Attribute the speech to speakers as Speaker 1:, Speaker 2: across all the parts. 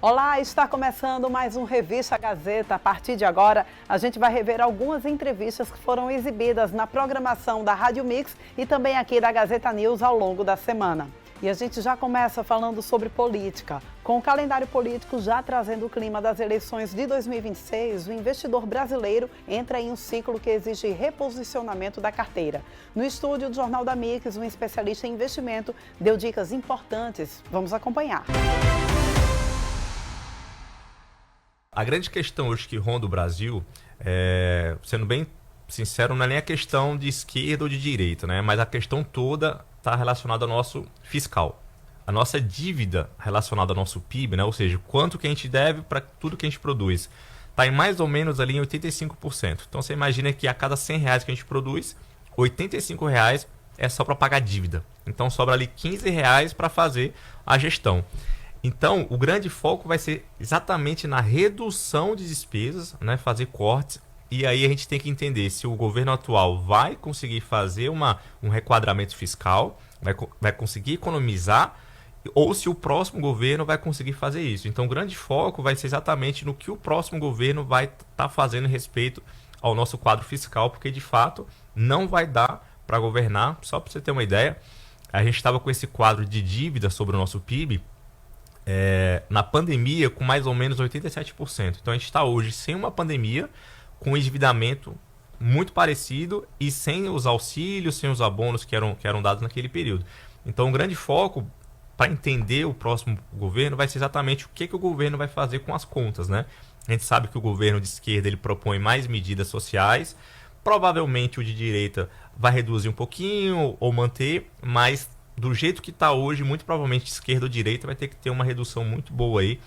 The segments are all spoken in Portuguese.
Speaker 1: Olá, está começando mais um Revista Gazeta. A partir de agora, a gente vai rever algumas entrevistas que foram exibidas na programação da Rádio Mix e também aqui da Gazeta News ao longo da semana. E a gente já começa falando sobre política. Com o calendário político já trazendo o clima das eleições de 2026, o investidor brasileiro entra em um ciclo que exige reposicionamento da carteira. No estúdio do Jornal da Mix, um especialista em investimento deu dicas importantes. Vamos acompanhar.
Speaker 2: A grande questão hoje que ronda o Brasil, sendo bem sincero, não é nem a questão de esquerda ou de direita, né? Mas a questão toda está relacionada ao nosso fiscal. A nossa dívida relacionada ao nosso PIB, né? Ou seja, quanto que a gente deve para tudo que a gente produz, está em mais ou menos ali em 85%. Então você imagina que a cada R$100 que a gente produz, R$85 é só para pagar dívida. Então sobra ali R$15 para fazer a gestão. Então, o grande foco vai ser exatamente na redução de despesas, né? Fazer cortes. E aí a gente tem que entender se o governo atual vai conseguir fazer um requadramento fiscal, vai conseguir economizar, ou se o próximo governo vai conseguir fazer isso. Então, o grande foco vai ser exatamente no que o próximo governo vai estar fazendo em respeito ao nosso quadro fiscal, porque, de fato, não vai dar para governar. Só para você ter uma ideia, a gente estava com esse quadro de dívida sobre o nosso PIB, na pandemia com mais ou menos 87%. Então a gente está hoje sem uma pandemia, com um endividamento muito parecido e sem os auxílios, sem os abonos que eram dados naquele período. Então o grande foco para entender o próximo governo vai ser exatamente o que o governo vai fazer com as contas, né? A gente sabe que o governo de esquerda ele propõe mais medidas sociais, provavelmente o de direita vai reduzir um pouquinho ou manter, mas do jeito que está hoje, muito provavelmente esquerda ou direita vai ter que ter uma redução muito boa aí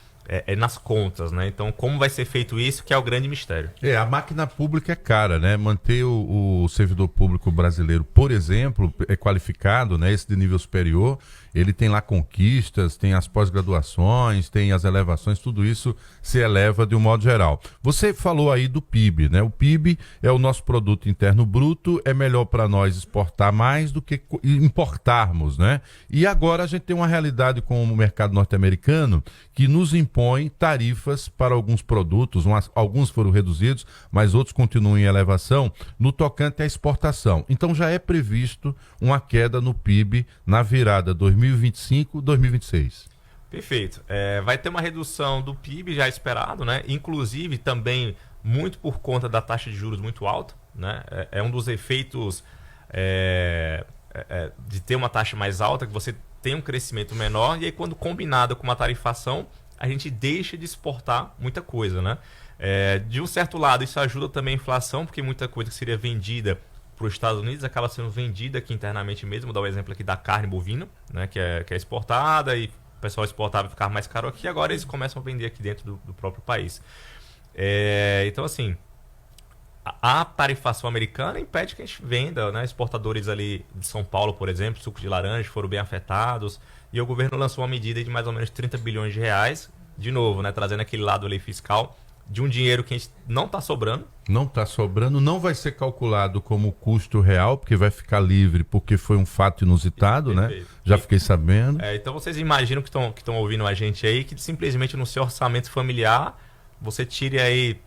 Speaker 2: nas contas, né? Então, como vai ser feito isso, que é o grande mistério.
Speaker 3: A máquina pública é cara, né? Manter o servidor público brasileiro, por exemplo, é qualificado, né? Esse de nível superior, ele tem lá conquistas, tem as pós-graduações, tem as elevações, tudo isso se eleva de um modo geral. Você falou aí do PIB, né? O PIB é o nosso produto interno bruto, é melhor para nós exportar mais do que importarmos, né? E agora a gente tem uma realidade com o mercado norte-americano que nos impõe tarifas para alguns produtos, alguns foram reduzidos, mas outros continuam em elevação, no tocante à exportação. Então já é previsto uma queda no PIB na virada 2025-2026.
Speaker 2: Perfeito. Vai ter uma redução do PIB já esperado, né? Inclusive também muito por conta da taxa de juros muito alta, né? É um dos efeitos de ter uma taxa mais alta, que você tem um crescimento menor, e aí quando combinado com uma tarifação, a gente deixa de exportar muita coisa, né? De um certo lado, isso ajuda também a inflação, porque muita coisa que seria vendida para os Estados Unidos acaba sendo vendida aqui internamente mesmo. Vou dar o exemplo aqui da carne bovina, né? que é exportada, e o pessoal exportava e ficava mais caro aqui, agora eles começam a vender aqui dentro do próprio país. Então, assim, a tarifação americana impede que a gente venda, né? Exportadores ali de São Paulo, por exemplo, suco de laranja, foram bem afetados, e o governo lançou uma medida de mais ou menos 30 bilhões de reais, de novo, né? Trazendo aquele lado ali fiscal, de um dinheiro que a gente não está sobrando.
Speaker 3: Não está sobrando, não vai ser calculado como custo real, porque vai ficar livre, porque foi um fato inusitado, né? Já fiquei sabendo.
Speaker 2: Então vocês imaginam que estão ouvindo a gente aí, que simplesmente no seu orçamento familiar, você tire aí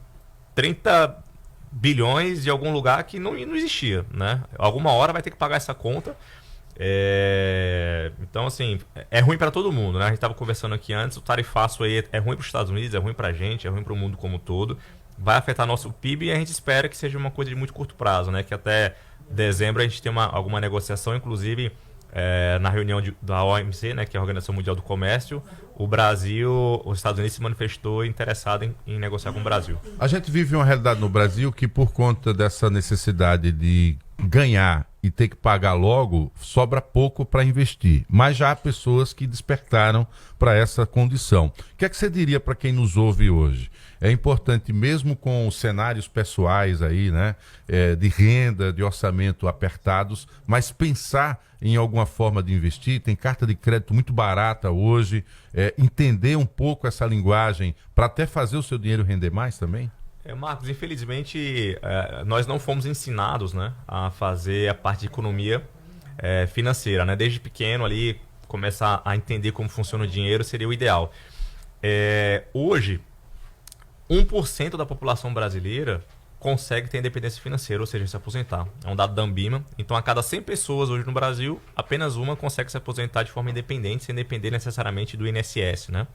Speaker 2: 30 bilhões de algum lugar que não existia, né? Alguma hora vai ter que pagar essa conta. Então, assim, é ruim para todo mundo, né? A gente estava conversando aqui antes, o tarifaço aí é ruim para os Estados Unidos, é ruim para a gente, é ruim para o mundo como um todo. Vai afetar nosso PIB e a gente espera que seja uma coisa de muito curto prazo, né? Que até dezembro a gente tem alguma negociação, inclusive na reunião da OMC, né? Que é a Organização Mundial do Comércio, os Estados Unidos se manifestou interessado em negociar com o Brasil.
Speaker 3: A gente vive uma realidade no Brasil que, por conta dessa necessidade de ganhar e ter que pagar logo, sobra pouco para investir. Mas já há pessoas que despertaram para essa condição. O que é que você diria para quem nos ouve hoje? É importante, mesmo com os cenários pessoais aí, né, de renda, de orçamento apertados, mas pensar em alguma forma de investir. Tem carta de crédito muito barata hoje. Entender um pouco essa linguagem para até fazer o seu dinheiro render mais também?
Speaker 2: Marcos, infelizmente, nós não fomos ensinados, né, a fazer a parte de economia financeira, né? Desde pequeno ali, começar a entender como funciona o dinheiro seria o ideal. Hoje, 1% da população brasileira consegue ter independência financeira, ou seja, se aposentar. É um dado da Ambima. Então, a cada 100 pessoas hoje no Brasil, apenas uma consegue se aposentar de forma independente, sem depender necessariamente do INSS, né?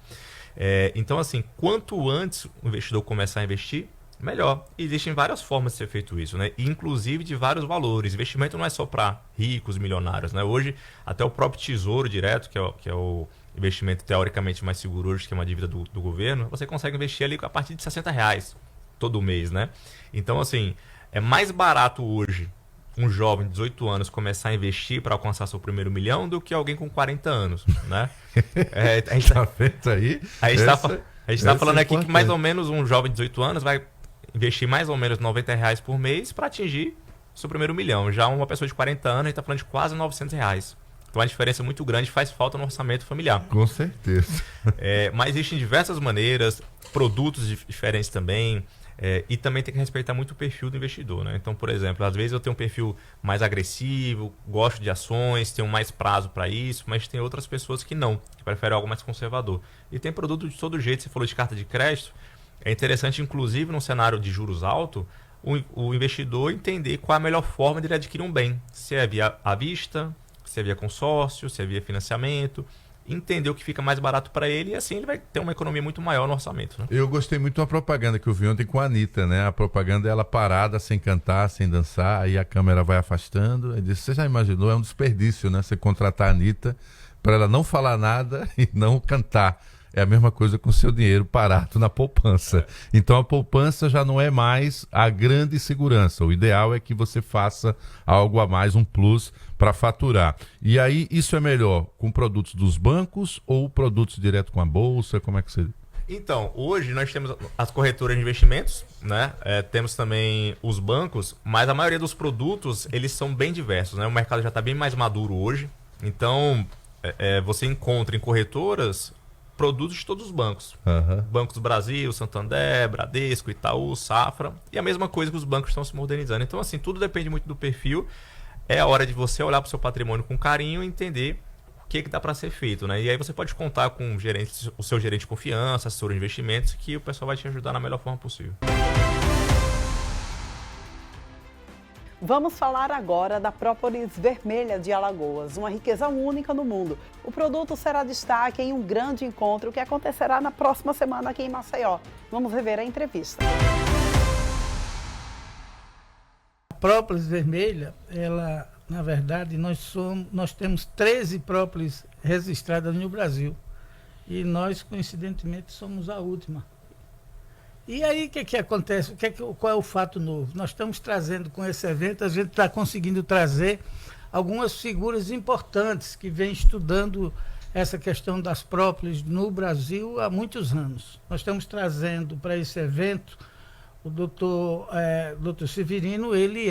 Speaker 2: Então, assim, quanto antes o investidor começar a investir, melhor. E existem várias formas de ser feito isso, né? Inclusive de vários valores. Investimento não é só para ricos, milionários, né? Hoje, até o próprio Tesouro Direto, que é o investimento teoricamente mais seguro hoje, que é uma dívida do governo, você consegue investir ali a partir de R$60 todo mês, né? Então, assim, é mais barato hoje um jovem de 18 anos começar a investir para alcançar seu primeiro milhão do que alguém com 40 anos, né?
Speaker 3: A gente tá feito aí.
Speaker 2: A gente está falando aqui que mais ou menos um jovem de 18 anos vai investir mais ou menos R$90 por mês para atingir seu primeiro milhão. Já uma pessoa de 40 anos, a gente está falando de quase R$900. Então, a diferença é muito grande, faz falta no orçamento familiar.
Speaker 3: Com certeza.
Speaker 2: Mas existem diversas maneiras, produtos diferentes também. E também tem que respeitar muito o perfil do investidor, né? Então, por exemplo, às vezes eu tenho um perfil mais agressivo, gosto de ações, tenho mais prazo para isso, mas tem outras pessoas que não, que preferem algo mais conservador. E tem produto de todo jeito. Você falou de carta de crédito. É interessante, inclusive, num cenário de juros altos, o investidor entender qual é a melhor forma de ele adquirir um bem. Se é via à vista, se é via consórcio, se é via financiamento. Entender o que fica mais barato para ele e assim ele vai ter uma economia muito maior no orçamento, né?
Speaker 3: Eu gostei muito da propaganda que eu vi ontem com a Anitta, né? A propaganda é ela parada, sem cantar, sem dançar, aí a câmera vai afastando. Eu disse, você já imaginou? É um desperdício, né? Você contratar a Anitta para ela não falar nada e não cantar. É a mesma coisa com o seu dinheiro parado na poupança. Então a poupança já não é mais a grande segurança. O ideal é que você faça algo a mais, um plus para faturar. E aí isso é melhor com produtos dos bancos ou produtos direto com a bolsa? Como é que você...
Speaker 2: Então, hoje nós temos as corretoras de investimentos, né? Temos também os bancos, mas a maioria dos produtos eles são bem diversos, né? O mercado já está bem mais maduro hoje. Então, você encontra em corretoras produtos de todos os bancos. Bancos do Brasil, Santander, Bradesco, Itaú, Safra. E a mesma coisa que os bancos estão se modernizando. Então, assim, tudo depende muito do perfil. É a hora de você olhar para o seu patrimônio com carinho e entender o que dá para ser feito, né? E aí você pode contar com o seu gerente de confiança, assessor de investimentos, que o pessoal vai te ajudar na melhor forma possível.
Speaker 1: Vamos falar agora da própolis vermelha de Alagoas, uma riqueza única no mundo. O produto será destaque em um grande encontro que acontecerá na próxima semana aqui em Maceió. Vamos rever a entrevista.
Speaker 4: A própolis vermelha, ela, na verdade, nós temos 13 própolis registradas no Brasil. E nós, coincidentemente, somos a última. E aí, o que acontece? Qual é o fato novo? Nós estamos trazendo com esse evento, a gente está conseguindo trazer algumas figuras importantes que vêm estudando essa questão das própolis no Brasil há muitos anos. Nós estamos trazendo para esse evento o doutor Severino, ele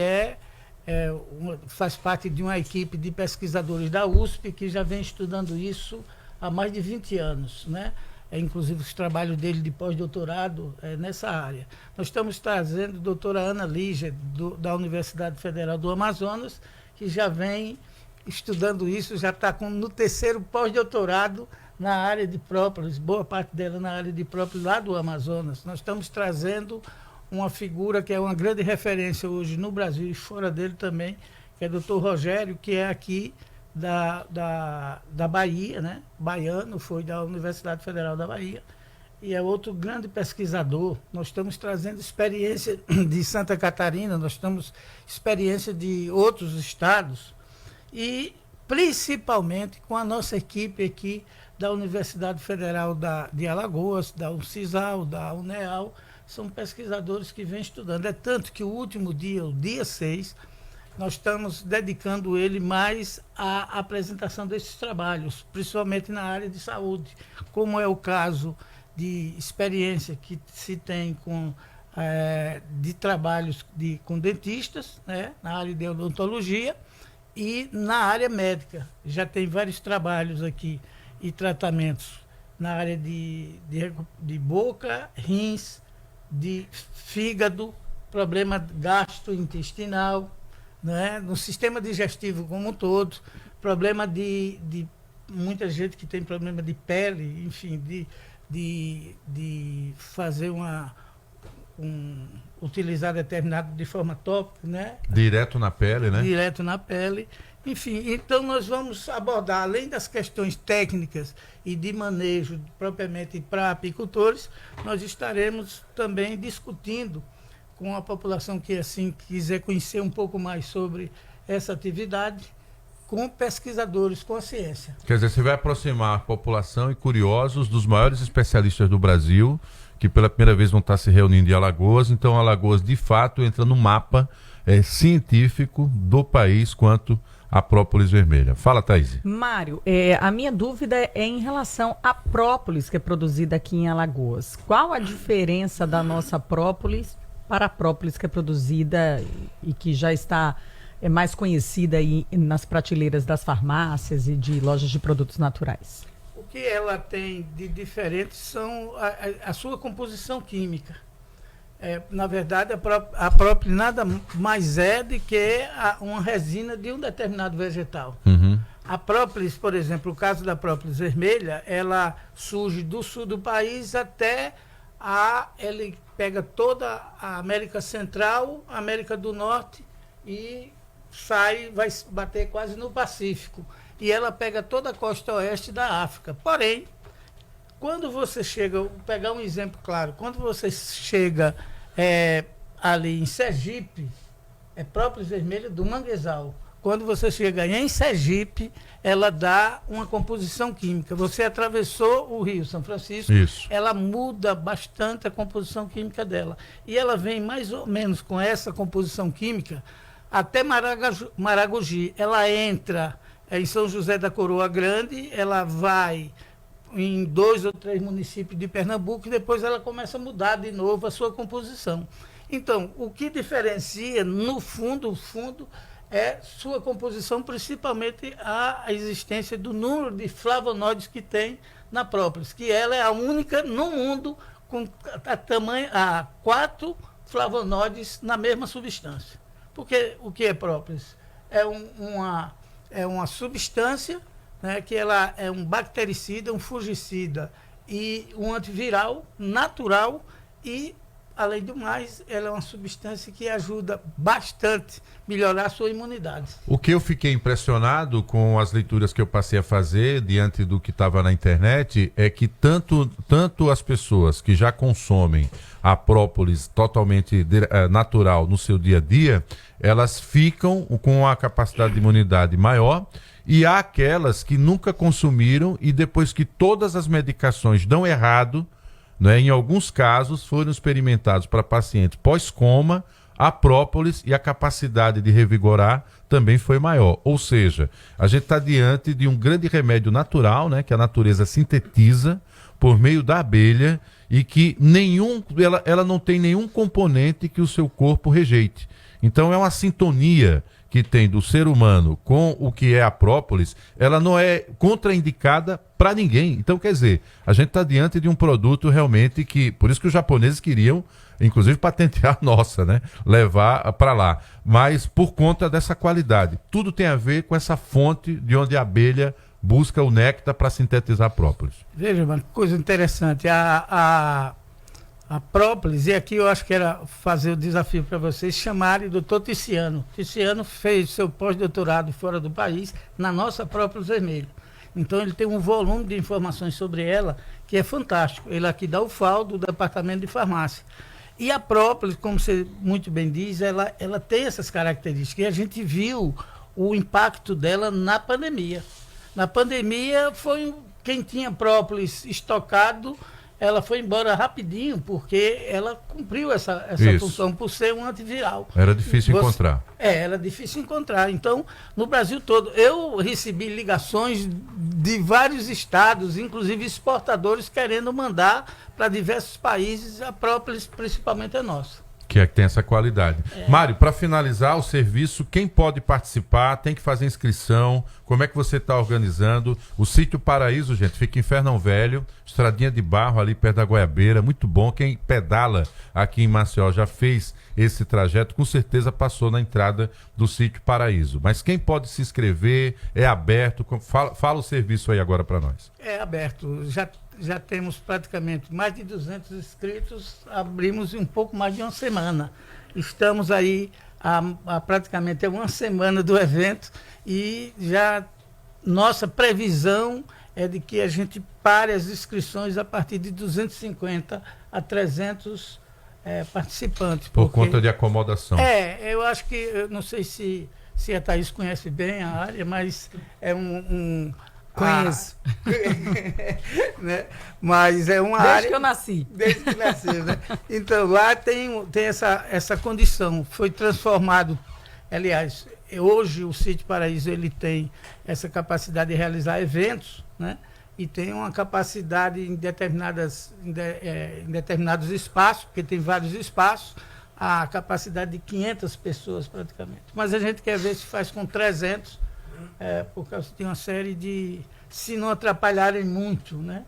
Speaker 4: faz parte de uma equipe de pesquisadores da USP que já vem estudando isso há mais de 20 anos, né? Inclusive os trabalhos dele de pós-doutorado nessa área. Nós estamos trazendo a doutora Ana Lígia, da Universidade Federal do Amazonas, que já vem estudando isso, já está no terceiro pós-doutorado na área de própolis, boa parte dela na área de própolis lá do Amazonas. Nós estamos trazendo uma figura que é uma grande referência hoje no Brasil e fora dele também, que é o doutor Rogério, que é aqui da Bahia, né? Baiano, foi da Universidade Federal da Bahia, e é outro grande pesquisador. Nós estamos trazendo experiência de Santa Catarina, nós estamos experiência de outros estados, e principalmente com a nossa equipe aqui da Universidade Federal de Alagoas, da UNCISAL, da UNEAL, são pesquisadores que vêm estudando. É tanto que o último dia, o dia 6, nós estamos dedicando ele mais à apresentação desses trabalhos, principalmente na área de saúde, como é o caso de experiência que se tem de trabalhos com dentistas, né, na área de odontologia e na área médica. Já tem vários trabalhos aqui e tratamentos na área de boca, rins, de fígado, problema gastrointestinal, né? No sistema digestivo como um todo, problema de muita gente que tem problema de pele, enfim, de fazer utilizar determinado de forma tópica, né?
Speaker 3: Direto na pele, né?
Speaker 4: Direto na pele. Enfim, então nós vamos abordar, além das questões técnicas e de manejo propriamente para apicultores, nós estaremos também discutindo com a população que assim quiser conhecer um pouco mais sobre essa atividade, com pesquisadores, com a ciência.
Speaker 3: Quer dizer, você vai aproximar a população e curiosos dos maiores especialistas do Brasil, que pela primeira vez vão estar se reunindo em Alagoas. Então, Alagoas, de fato, entra no mapa científico do país quanto à própolis vermelha. Fala, Thaís.
Speaker 5: Mário, a minha dúvida é em relação à própolis que é produzida aqui em Alagoas. Qual a diferença da nossa própolis para a própolis que é produzida e que já está mais conhecida aí nas prateleiras das farmácias e de lojas de produtos naturais?
Speaker 4: O que ela tem de diferente são a sua composição química. Na verdade, a própolis nada mais é do que uma resina de um determinado vegetal.
Speaker 3: Uhum.
Speaker 4: A própolis, por exemplo, o caso da própolis vermelha, ela surge do sul do país até ele pega toda a América Central, a América do Norte e vai bater quase no Pacífico. E ela pega toda a costa oeste da África. Porém, quando você chega, vou pegar um exemplo claro, quando você chega ali em Sergipe, é própolis vermelha do manguezal. Quando você chega em Sergipe, ela dá uma composição química. Você atravessou o Rio São Francisco,
Speaker 3: Isso.
Speaker 4: Ela muda bastante a composição química dela. E ela vem mais ou menos com essa composição química até Maragogi. Ela entra em São José da Coroa Grande, ela vai em 2 ou 3 municípios de Pernambuco e depois ela começa a mudar de novo a sua composição. Então, o que diferencia, no fundo, é sua composição, principalmente a existência do número de flavonoides que tem na própolis, que ela é a única no mundo com a 4 flavonoides na mesma substância. Porque o que é própolis? É uma substância, né, que ela é um bactericida, um fungicida e um antiviral natural e, além do mais, ela é uma substância que ajuda bastante a melhorar a sua imunidade.
Speaker 3: O que eu fiquei impressionado com as leituras que eu passei a fazer diante do que estava na internet é que tanto as pessoas que já consomem a própolis totalmente natural no seu dia a dia, elas ficam com a capacidade de imunidade maior, e há aquelas que nunca consumiram e depois que todas as medicações dão errado, né, em alguns casos foram experimentados para pacientes pós-coma, a própolis e a capacidade de revigorar também foi maior. Ou seja, a gente está diante de um grande remédio natural, né, que a natureza sintetiza por meio da abelha e que ela não tem nenhum componente que o seu corpo rejeite. Então é uma sintonia que tem do ser humano com o que é a própolis, ela não é contraindicada para ninguém. Então, quer dizer, a gente está diante de um produto realmente que, por isso que os japoneses queriam, inclusive, patentear a nossa, né? Levar para lá. Mas por conta dessa qualidade. Tudo tem a ver com essa fonte de onde a abelha busca o néctar para sintetizar a própolis.
Speaker 4: Veja, uma coisa interessante, a própolis, e aqui eu acho que era fazer o desafio para vocês, chamarem o doutor Ticiano. Ticiano fez seu pós-doutorado fora do país, na nossa própolis vermelha. Então ele tem um volume de informações sobre ela que é fantástico. Ele aqui dá o FAO do Departamento de Farmácia. E a própolis, como você muito bem diz, ela tem essas características. E a gente viu o impacto dela na pandemia. Na pandemia, quem tinha própolis estocado, ela foi embora rapidinho, porque ela cumpriu essa função por ser um antiviral.
Speaker 3: Era difícil encontrar.
Speaker 4: Era difícil encontrar. Então, no Brasil todo, eu recebi ligações de vários estados, inclusive exportadores, querendo mandar para diversos países, a própolis principalmente é nossa.
Speaker 3: Que é que tem essa qualidade. Mário, para finalizar o serviço, quem pode participar, tem que fazer inscrição, como é que você está organizando? O Sítio Paraíso, gente, fica em Fernão Velho, estradinha de barro ali perto da Goiabeira, muito bom. Quem pedala aqui em Maceió já fez esse trajeto, com certeza passou na entrada do Sítio Paraíso. Mas quem pode se inscrever, é aberto, fala o serviço aí agora para nós.
Speaker 4: É aberto, já temos praticamente mais de 200 inscritos, abrimos em um pouco mais de uma semana. Estamos aí há praticamente uma semana do evento e já nossa previsão é de que a gente pare as inscrições a partir de 250 a 300 participantes.
Speaker 3: Por conta de acomodação.
Speaker 4: Eu acho que, eu não sei se a Thaís conhece bem a área, mas é
Speaker 5: Conheço.
Speaker 4: Né? Mas é uma
Speaker 5: Desde
Speaker 4: área...
Speaker 5: que eu nasci.
Speaker 4: Desde que nasceu, né? Então, lá tem essa condição. Foi transformado, aliás, hoje o Sítio Paraíso ele tem essa capacidade de realizar eventos, né? E tem uma capacidade em determinados espaços, porque tem vários espaços, a capacidade de 500 pessoas praticamente. Mas a gente quer ver se faz com 300, por causa de uma série de... se não atrapalharem muito, né?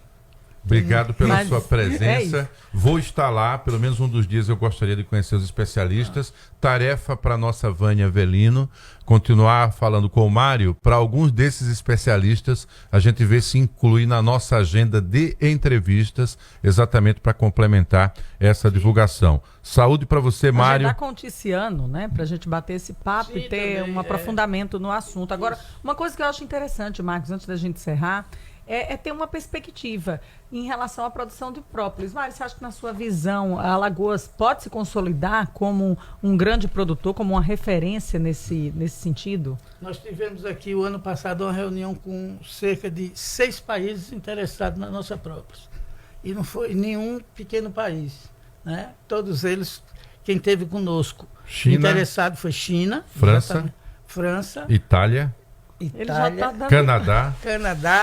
Speaker 3: Obrigado pela sua
Speaker 5: É
Speaker 3: presença.
Speaker 5: isso.
Speaker 3: Vou estar lá, pelo menos um dos dias eu gostaria de conhecer os especialistas. Tarefa para a nossa Vânia Avelino, continuar falando com o Mário, para alguns desses especialistas, a gente ver se inclui na nossa agenda de entrevistas, exatamente para complementar essa divulgação. Saúde para você, Mário.
Speaker 5: Agendar com o Ticiano, né? Para a gente bater esse papo e ter
Speaker 4: também,
Speaker 5: um aprofundamento no assunto. Agora, uma coisa que eu acho interessante, Marcos, antes da gente encerrar, é ter uma perspectiva em relação à produção de própolis. Mário, você acha que na sua visão a Alagoas pode se consolidar como um grande produtor, como uma referência nesse sentido?
Speaker 4: Nós tivemos aqui o ano passado uma reunião com cerca de 6 países interessados na nossa própolis. E não foi nenhum pequeno país, né? Todos eles, quem esteve conosco
Speaker 3: China,
Speaker 4: interessado foi China,
Speaker 3: França, Itália,
Speaker 5: Ele já está dando...
Speaker 3: Canadá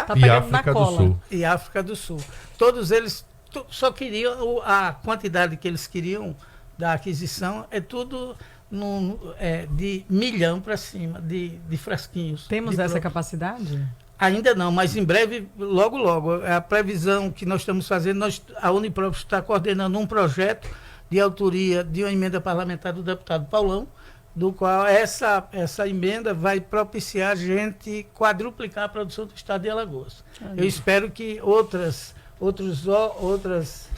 Speaker 5: Tá
Speaker 3: e
Speaker 5: pegando na
Speaker 3: África do
Speaker 5: cola.
Speaker 3: Sul.
Speaker 4: e África do Sul. Todos eles só queriam, a quantidade que eles queriam da aquisição é tudo de 1 milhão para cima de frasquinhos.
Speaker 5: Temos
Speaker 4: de
Speaker 5: essa
Speaker 4: própolis.
Speaker 5: capacidade?
Speaker 4: Ainda não, mas em breve, logo, a previsão que nós estamos fazendo, a Uniprópolis está coordenando um projeto de autoria de uma emenda parlamentar do deputado Paulão, do qual essa emenda vai propiciar a gente quadruplicar a produção do estado de Alagoas. Eu espero que outras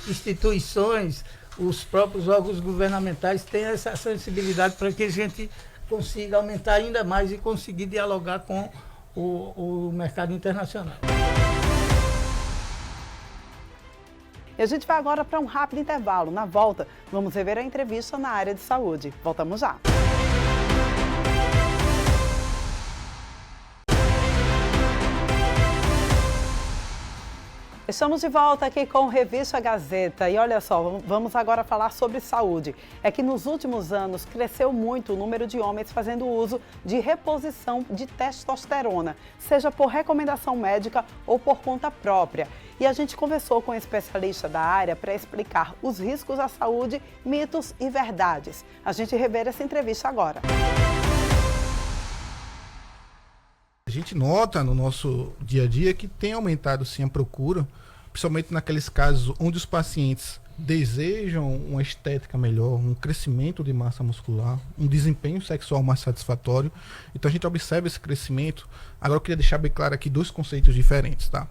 Speaker 4: instituições, os próprios órgãos governamentais tenham essa sensibilidade para que a gente consiga aumentar ainda mais e conseguir dialogar com o mercado internacional.
Speaker 1: E a gente vai agora para um rápido intervalo. Na volta, vamos rever a entrevista na área de saúde. Voltamos já. Estamos de volta aqui com o Revista Gazeta e olha só, vamos agora falar sobre saúde. É que nos últimos anos cresceu muito o número de homens fazendo uso de reposição de testosterona, seja por recomendação médica ou por conta própria. E a gente conversou com um especialista da área para explicar os riscos à saúde, mitos e verdades. A gente revê essa entrevista agora.
Speaker 6: A gente nota no nosso dia a dia que tem aumentado sim a procura, principalmente naqueles casos onde os pacientes desejam uma estética melhor, um crescimento de massa muscular, um desempenho sexual mais satisfatório. Então a gente observa esse crescimento. Agora eu queria deixar bem claro aqui 2 conceitos diferentes, tá?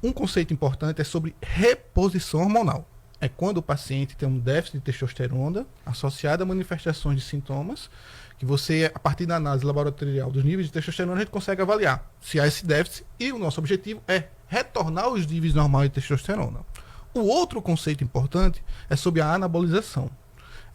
Speaker 6: Um conceito importante é sobre reposição hormonal. É quando o paciente tem um déficit de testosterona associado a manifestações de sintomas que você, a partir da análise laboratorial dos níveis de testosterona, a gente consegue avaliar se há esse déficit e o nosso objetivo é retornar os níveis normais de testosterona. O outro conceito importante é sobre a anabolização.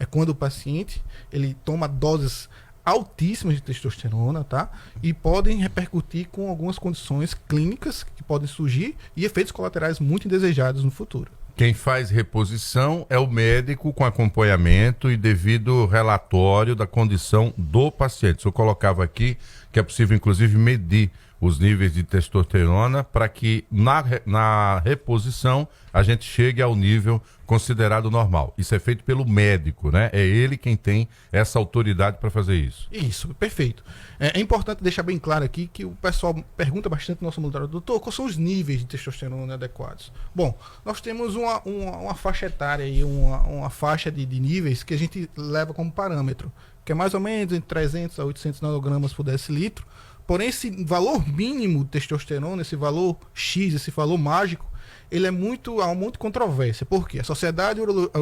Speaker 6: É quando o paciente ele toma doses altíssimas de testosterona, tá? E podem repercutir com algumas condições clínicas que podem surgir e efeitos colaterais muito indesejados no futuro.
Speaker 3: Quem faz reposição é o médico com acompanhamento e devido relatório da condição do paciente. Eu colocava aqui que é possível, inclusive, medir os níveis de testosterona para que na reposição a gente chegue ao nível considerado normal. Isso é feito pelo médico, né? É ele quem tem essa autoridade para fazer isso.
Speaker 6: Isso, perfeito. É importante deixar bem claro aqui que o pessoal pergunta bastante no nosso ambulatório: doutor, quais são os níveis de testosterona adequados? Bom, nós temos uma faixa etária e uma faixa de níveis que a gente leva como parâmetro, que é mais ou menos entre 300 a 800 nanogramas por decilitro. Porém, esse valor mínimo de testosterona, esse valor X, esse valor mágico, ele há muito controvérsia. Por quê? A Sociedade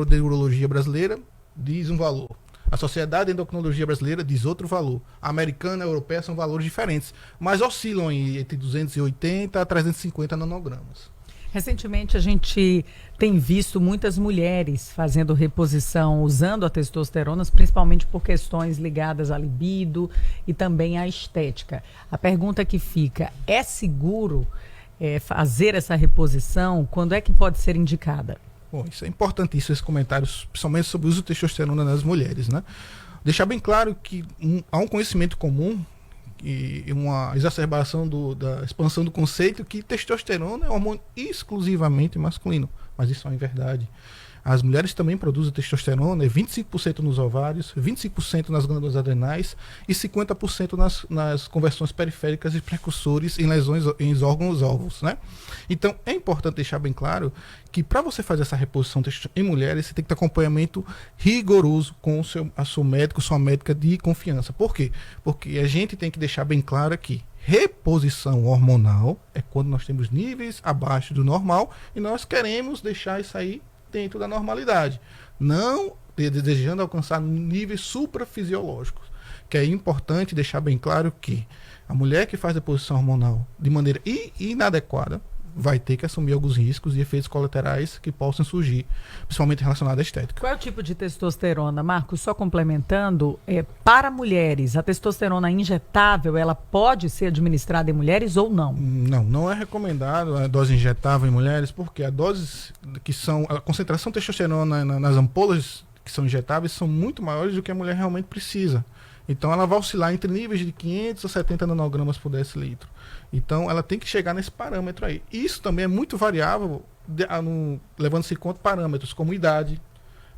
Speaker 6: de Urologia Brasileira diz um valor. A Sociedade de Endocrinologia Brasileira diz outro valor. A americana e a europeia são valores diferentes, mas oscilam entre 280 a 350 nanogramas.
Speaker 5: Recentemente a gente tem visto muitas mulheres fazendo reposição usando a testosterona, principalmente por questões ligadas à libido e também à estética. A pergunta que fica, é seguro fazer essa reposição? Quando é que pode ser indicada?
Speaker 6: Bom, isso é importantíssimo, esses comentários, principalmente sobre o uso de testosterona nas mulheres, né? Deixar bem claro que há um conhecimento comum e uma exacerbação da expansão do conceito que testosterona é um hormônio exclusivamente masculino, mas isso não é verdade. As mulheres também produzem testosterona, 25% nos ovários, 25% nas glândulas adrenais e 50% nas conversões periféricas e precursores em lesões em órgãos-alvos, né? Então, é importante deixar bem claro que para você fazer essa reposição em mulheres, você tem que ter acompanhamento rigoroso com a seu médico, sua médica de confiança. Por quê? Porque a gente tem que deixar bem claro que reposição hormonal é quando nós temos níveis abaixo do normal e nós queremos deixar isso aí dentro da normalidade, não desejando alcançar níveis suprafisiológicos, que é importante deixar bem claro que a mulher que faz reposição hormonal de maneira inadequada vai ter que assumir alguns riscos e efeitos colaterais que possam surgir, principalmente relacionados à estética.
Speaker 5: Qual é o tipo de testosterona, Marcos? Só complementando, para mulheres, a testosterona injetável, ela pode ser administrada em mulheres ou não?
Speaker 6: Não é recomendado a dose injetável em mulheres, porque a concentração de testosterona nas ampolas que são injetáveis são muito maiores do que a mulher realmente precisa. Então ela vai oscilar entre níveis de 500 a 70 nanogramas por decilitro. Então ela tem que chegar nesse parâmetro aí. Isso também é muito variável, levando-se em conta parâmetros como idade,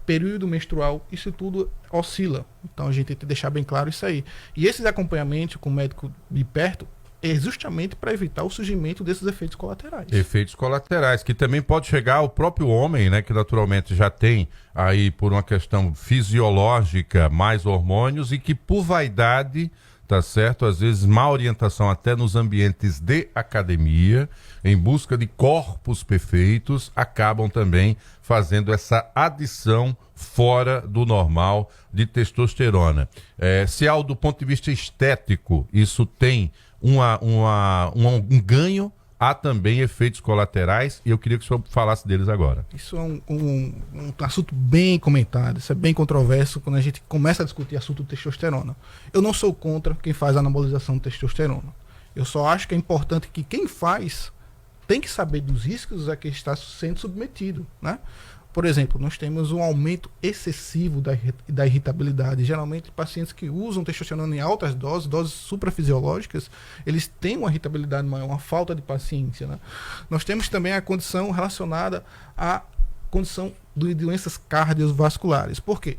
Speaker 6: período menstrual, isso tudo oscila. Então a gente tem que deixar bem claro isso aí. E esses acompanhamentos com o médico de perto é justamente para evitar o surgimento desses efeitos colaterais.
Speaker 3: Efeitos colaterais, que também pode chegar ao próprio homem, né, que naturalmente já tem aí, por uma questão fisiológica, mais hormônios e que por vaidade, tá certo, às vezes má orientação até nos ambientes de academia, em busca de corpos perfeitos, acabam também fazendo essa adição fora do normal de testosterona. Se do ponto de vista estético, isso tem um ganho, há também efeitos colaterais e eu queria que o senhor falasse deles agora.
Speaker 6: Isso é um assunto bem comentado, isso é bem controverso quando a gente começa a discutir assunto de testosterona. Eu não sou contra quem faz a anabolização de testosterona. Eu só acho que é importante que quem faz tem que saber dos riscos a que está sendo submetido, né? Por exemplo, nós temos um aumento excessivo da irritabilidade. Geralmente, pacientes que usam testosterona em altas doses suprafisiológicas, eles têm uma irritabilidade maior, uma falta de paciência, né? Nós temos também a condição relacionada à condição de doenças cardiovasculares. Por quê?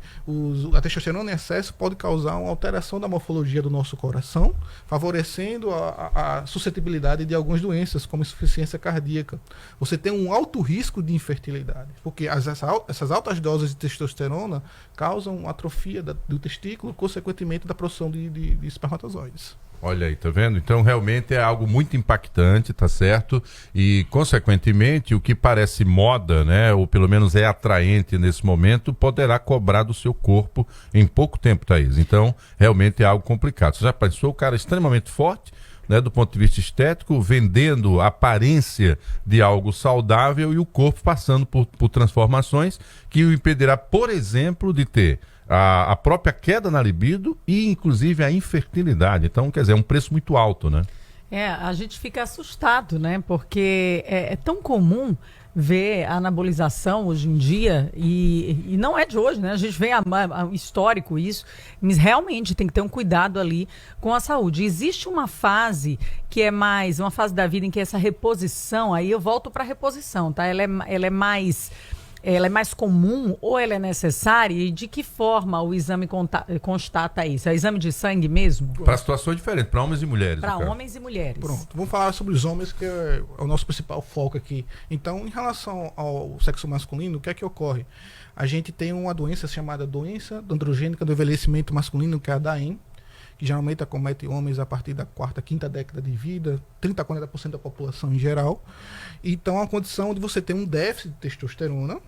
Speaker 6: A testosterona em excesso pode causar uma alteração da morfologia do nosso coração, favorecendo a suscetibilidade de algumas doenças, como insuficiência cardíaca. Você tem um alto risco de infertilidade, porque essas altas doses de testosterona causam atrofia do testículo, consequentemente da produção de espermatozoides.
Speaker 3: Olha aí, tá vendo? Então realmente é algo muito impactante, tá certo? E consequentemente o que parece moda, né, ou pelo menos é atraente nesse momento, poderá cobrar do seu corpo em pouco tempo, Thaís. Então realmente é algo complicado. Você já pensou, o cara extremamente forte, né, do ponto de vista estético, vendendo a aparência de algo saudável e o corpo passando por transformações que o impedirá, por exemplo, de ter a própria queda na libido e, inclusive, a infertilidade. Então, quer dizer, é um preço muito alto, né?
Speaker 5: A gente fica assustado, né? Porque é tão comum ver a anabolização hoje em dia e não é de hoje, né? A gente vê histórico isso, mas realmente tem que ter um cuidado ali com a saúde. Existe uma fase que é mais, uma fase da vida em que essa reposição, aí eu volto para a reposição, tá? Ela é mais comum ou ela é necessária e de que forma o exame constata isso? É exame de sangue mesmo?
Speaker 3: Para situações diferentes, para homens e mulheres.
Speaker 5: Para homens e mulheres.
Speaker 6: Pronto, vamos falar sobre os homens, que é o nosso principal foco aqui. Então, em relação ao sexo masculino, o que é que ocorre? A gente tem uma doença chamada doença androgênica do envelhecimento masculino, que é a DAEM, que geralmente acomete homens a partir da quarta, quinta década de vida, 30 a 40% da população em geral. Então, é uma condição de você ter um déficit de testosterona,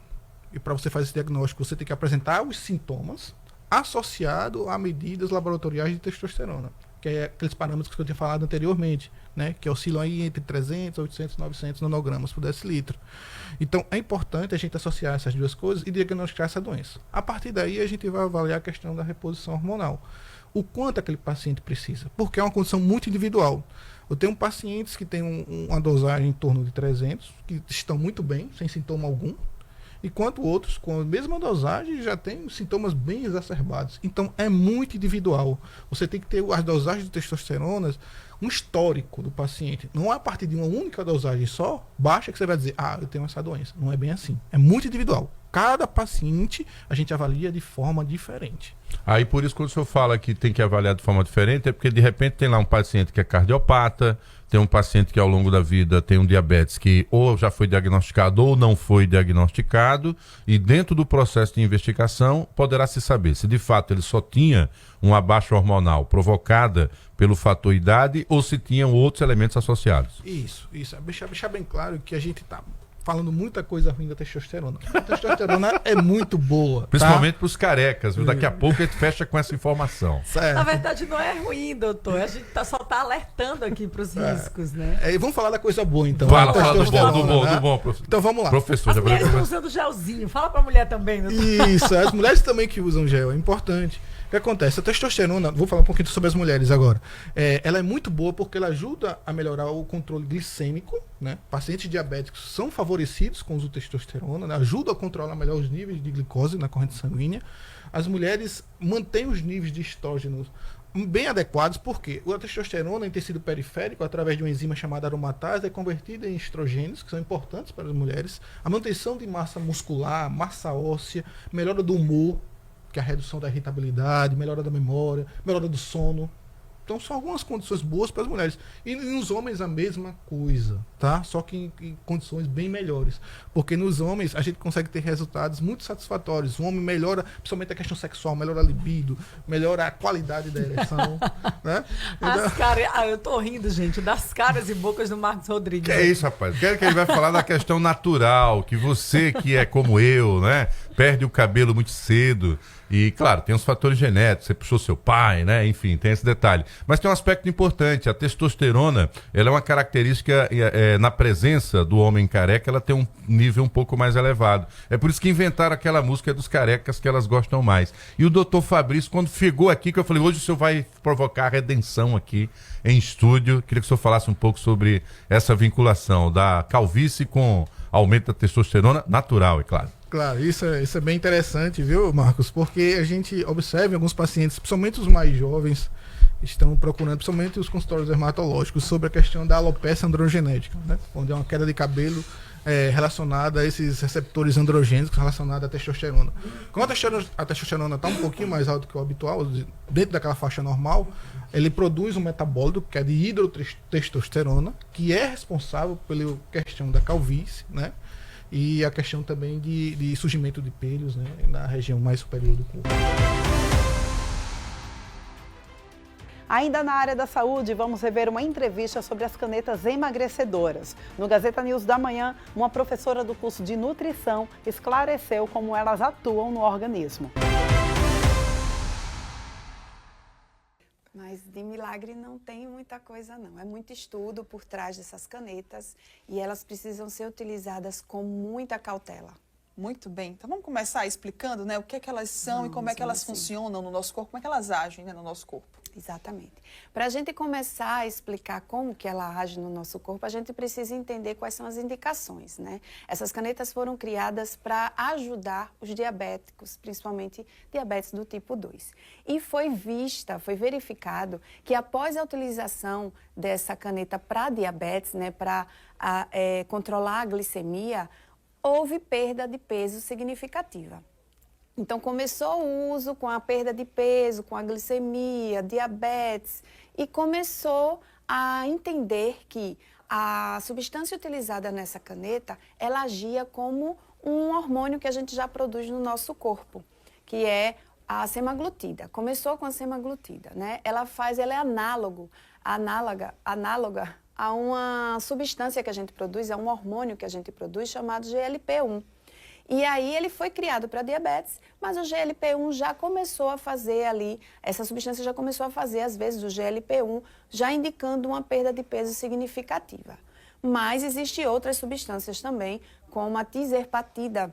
Speaker 6: e para você fazer esse diagnóstico, você tem que apresentar os sintomas associado a medidas laboratoriais de testosterona, que é aqueles parâmetros que eu tinha falado anteriormente, né, que oscilam aí entre 300, 800, 900 nanogramas por decilitro. Então, é importante a gente associar essas duas coisas e diagnosticar essa doença. A partir daí, a gente vai avaliar a questão da reposição hormonal. O quanto aquele paciente precisa, porque é uma condição muito individual. Eu tenho pacientes que têm uma dosagem em torno de 300, que estão muito bem, sem sintoma algum, enquanto outros, com a mesma dosagem, já têm sintomas bem exacerbados. Então, é muito individual. Você tem que ter as dosagens de testosterona, um histórico do paciente. Não é a partir de uma única dosagem só, baixa, que você vai dizer, eu tenho essa doença. Não é bem assim. É muito individual. Cada paciente a gente avalia de forma diferente.
Speaker 3: Aí por isso quando o senhor fala que tem que avaliar de forma diferente, é porque de repente tem lá um paciente que é cardiopata, tem um paciente que ao longo da vida tem um diabetes que ou já foi diagnosticado ou não foi diagnosticado, e dentro do processo de investigação poderá se saber se de fato ele só tinha uma baixa hormonal provocada pelo fator idade ou se tinham outros elementos associados.
Speaker 6: Isso. Deixar bem claro que a gente está falando muita coisa ruim da testosterona. A testosterona é muito boa.
Speaker 3: Principalmente para os carecas, viu? Daqui a pouco a gente fecha com essa informação.
Speaker 6: Certo.
Speaker 5: Na verdade, não é ruim, doutor. A gente só está alertando aqui para os riscos, né?
Speaker 6: E vamos falar da coisa boa, então.
Speaker 3: Fala
Speaker 6: Testosterona,
Speaker 3: do bom, professor.
Speaker 6: Então vamos lá.
Speaker 3: Professor,
Speaker 5: As
Speaker 3: já
Speaker 5: mulheres
Speaker 3: vou-
Speaker 5: estão usando gelzinho. Fala para a mulher também, doutor.
Speaker 6: Isso, as mulheres também que usam gel, é importante. O que acontece? A testosterona, vou falar um pouquinho sobre as mulheres agora. Ela é muito boa porque ela ajuda a melhorar o controle glicêmico, né? Pacientes diabéticos são favorecidos com o uso de testosterona, né? Ajuda a controlar melhor os níveis de glicose na corrente sanguínea. As mulheres mantêm os níveis de estrógenos bem adequados, porque a testosterona em tecido periférico, através de uma enzima chamada aromatase, é convertida em estrogênios, que são importantes para as mulheres. A manutenção de massa muscular, massa óssea, melhora do humor, que é a redução da irritabilidade, melhora da memória, melhora do sono. Então são algumas condições boas para as mulheres. E nos homens a mesma coisa, tá? Só que em condições bem melhores. Porque nos homens a gente consegue ter resultados muito satisfatórios. O homem melhora, principalmente a questão sexual, melhora a libido, melhora a qualidade da ereção, né?
Speaker 5: As caras, eu tô rindo, gente, das caras e bocas do Marcos Rodrigues.
Speaker 3: Que é isso, rapaz? Quero que ele vai falar da questão natural, que você que é como eu, né? Perde o cabelo muito cedo. E, claro, tem os fatores genéticos, você puxou seu pai, né? Enfim, tem esse detalhe. Mas tem um aspecto importante, a testosterona, ela é uma característica, na presença do homem careca, ela tem um nível um pouco mais elevado. É por isso que inventaram aquela música dos carecas que elas gostam mais. E o doutor Fabrício, quando chegou aqui, que eu falei, hoje o senhor vai provocar a redenção aqui em estúdio, queria que o senhor falasse um pouco sobre essa vinculação da calvície com aumento da testosterona natural, é claro.
Speaker 6: Claro, isso é bem interessante, viu, Marcos? Porque a gente observa em alguns pacientes, principalmente os mais jovens, estão procurando, principalmente os consultórios dermatológicos, sobre a questão da alopecia androgenética, né? Onde é uma queda de cabelo relacionada a esses receptores androgênicos relacionados à testosterona. Quando a testosterona está um pouquinho mais alta que o habitual, dentro daquela faixa normal, ele produz um metabólito que é de hidrotestosterona, que é responsável pela questão da calvície, né? E a questão também de surgimento de pelos, né, na região mais superior do corpo.
Speaker 1: Ainda na área da saúde, vamos rever uma entrevista sobre as canetas emagrecedoras. No Gazeta News da Manhã, uma professora do curso de nutrição esclareceu como elas atuam no organismo.
Speaker 7: Mas de milagre não tem muita coisa não, é muito estudo por trás dessas canetas e elas precisam ser utilizadas com muita cautela.
Speaker 8: Muito bem, então vamos começar explicando, né, o que é que elas são e como é que elas funcionam no nosso corpo, como é que elas agem, né, no nosso corpo.
Speaker 7: Exatamente. Para a gente começar a explicar como que ela age no nosso corpo, a gente precisa entender quais são as indicações, né? Essas canetas foram criadas para ajudar os diabéticos, principalmente diabetes do tipo 2. E foi verificado que após a utilização dessa caneta para diabetes, né, para controlar a glicemia, houve perda de peso significativa. Então, começou o uso com a perda de peso, com a glicemia, diabetes, e começou a entender que a substância utilizada nessa caneta, ela agia como um hormônio que a gente já produz no nosso corpo, que é A semaglutida, começou com a semaglutida, né? Ela é análoga a uma substância que a gente produz, a um hormônio que a gente produz chamado GLP-1. E aí ele foi criado para diabetes, mas o GLP-1 já começou a fazer ali, essa substância já começou a fazer, às vezes, o GLP-1, já indicando uma perda de peso significativa. Mas existem outras substâncias também, como a tirzepatida,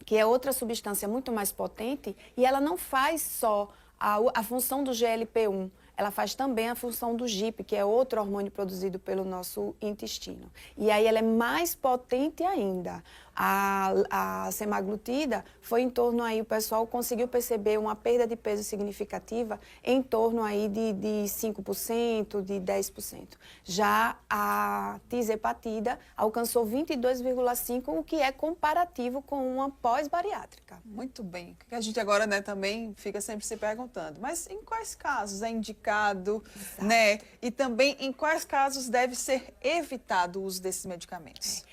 Speaker 7: que é outra substância muito mais potente, e ela não faz só a função do GLP-1, ela faz também a função do GIP, que é outro hormônio produzido pelo nosso intestino. E aí ela é mais potente ainda. A semaglutida foi em torno aí, o pessoal conseguiu perceber uma perda de peso significativa em torno aí de 5%, de 10%. Já a tirzepatida alcançou 22,5%, o que é comparativo com uma pós-bariátrica.
Speaker 8: Muito bem. O que a gente agora, né, também fica sempre se perguntando, mas em quais casos é indicado, né? E também em quais casos deve ser evitado o uso desses medicamentos?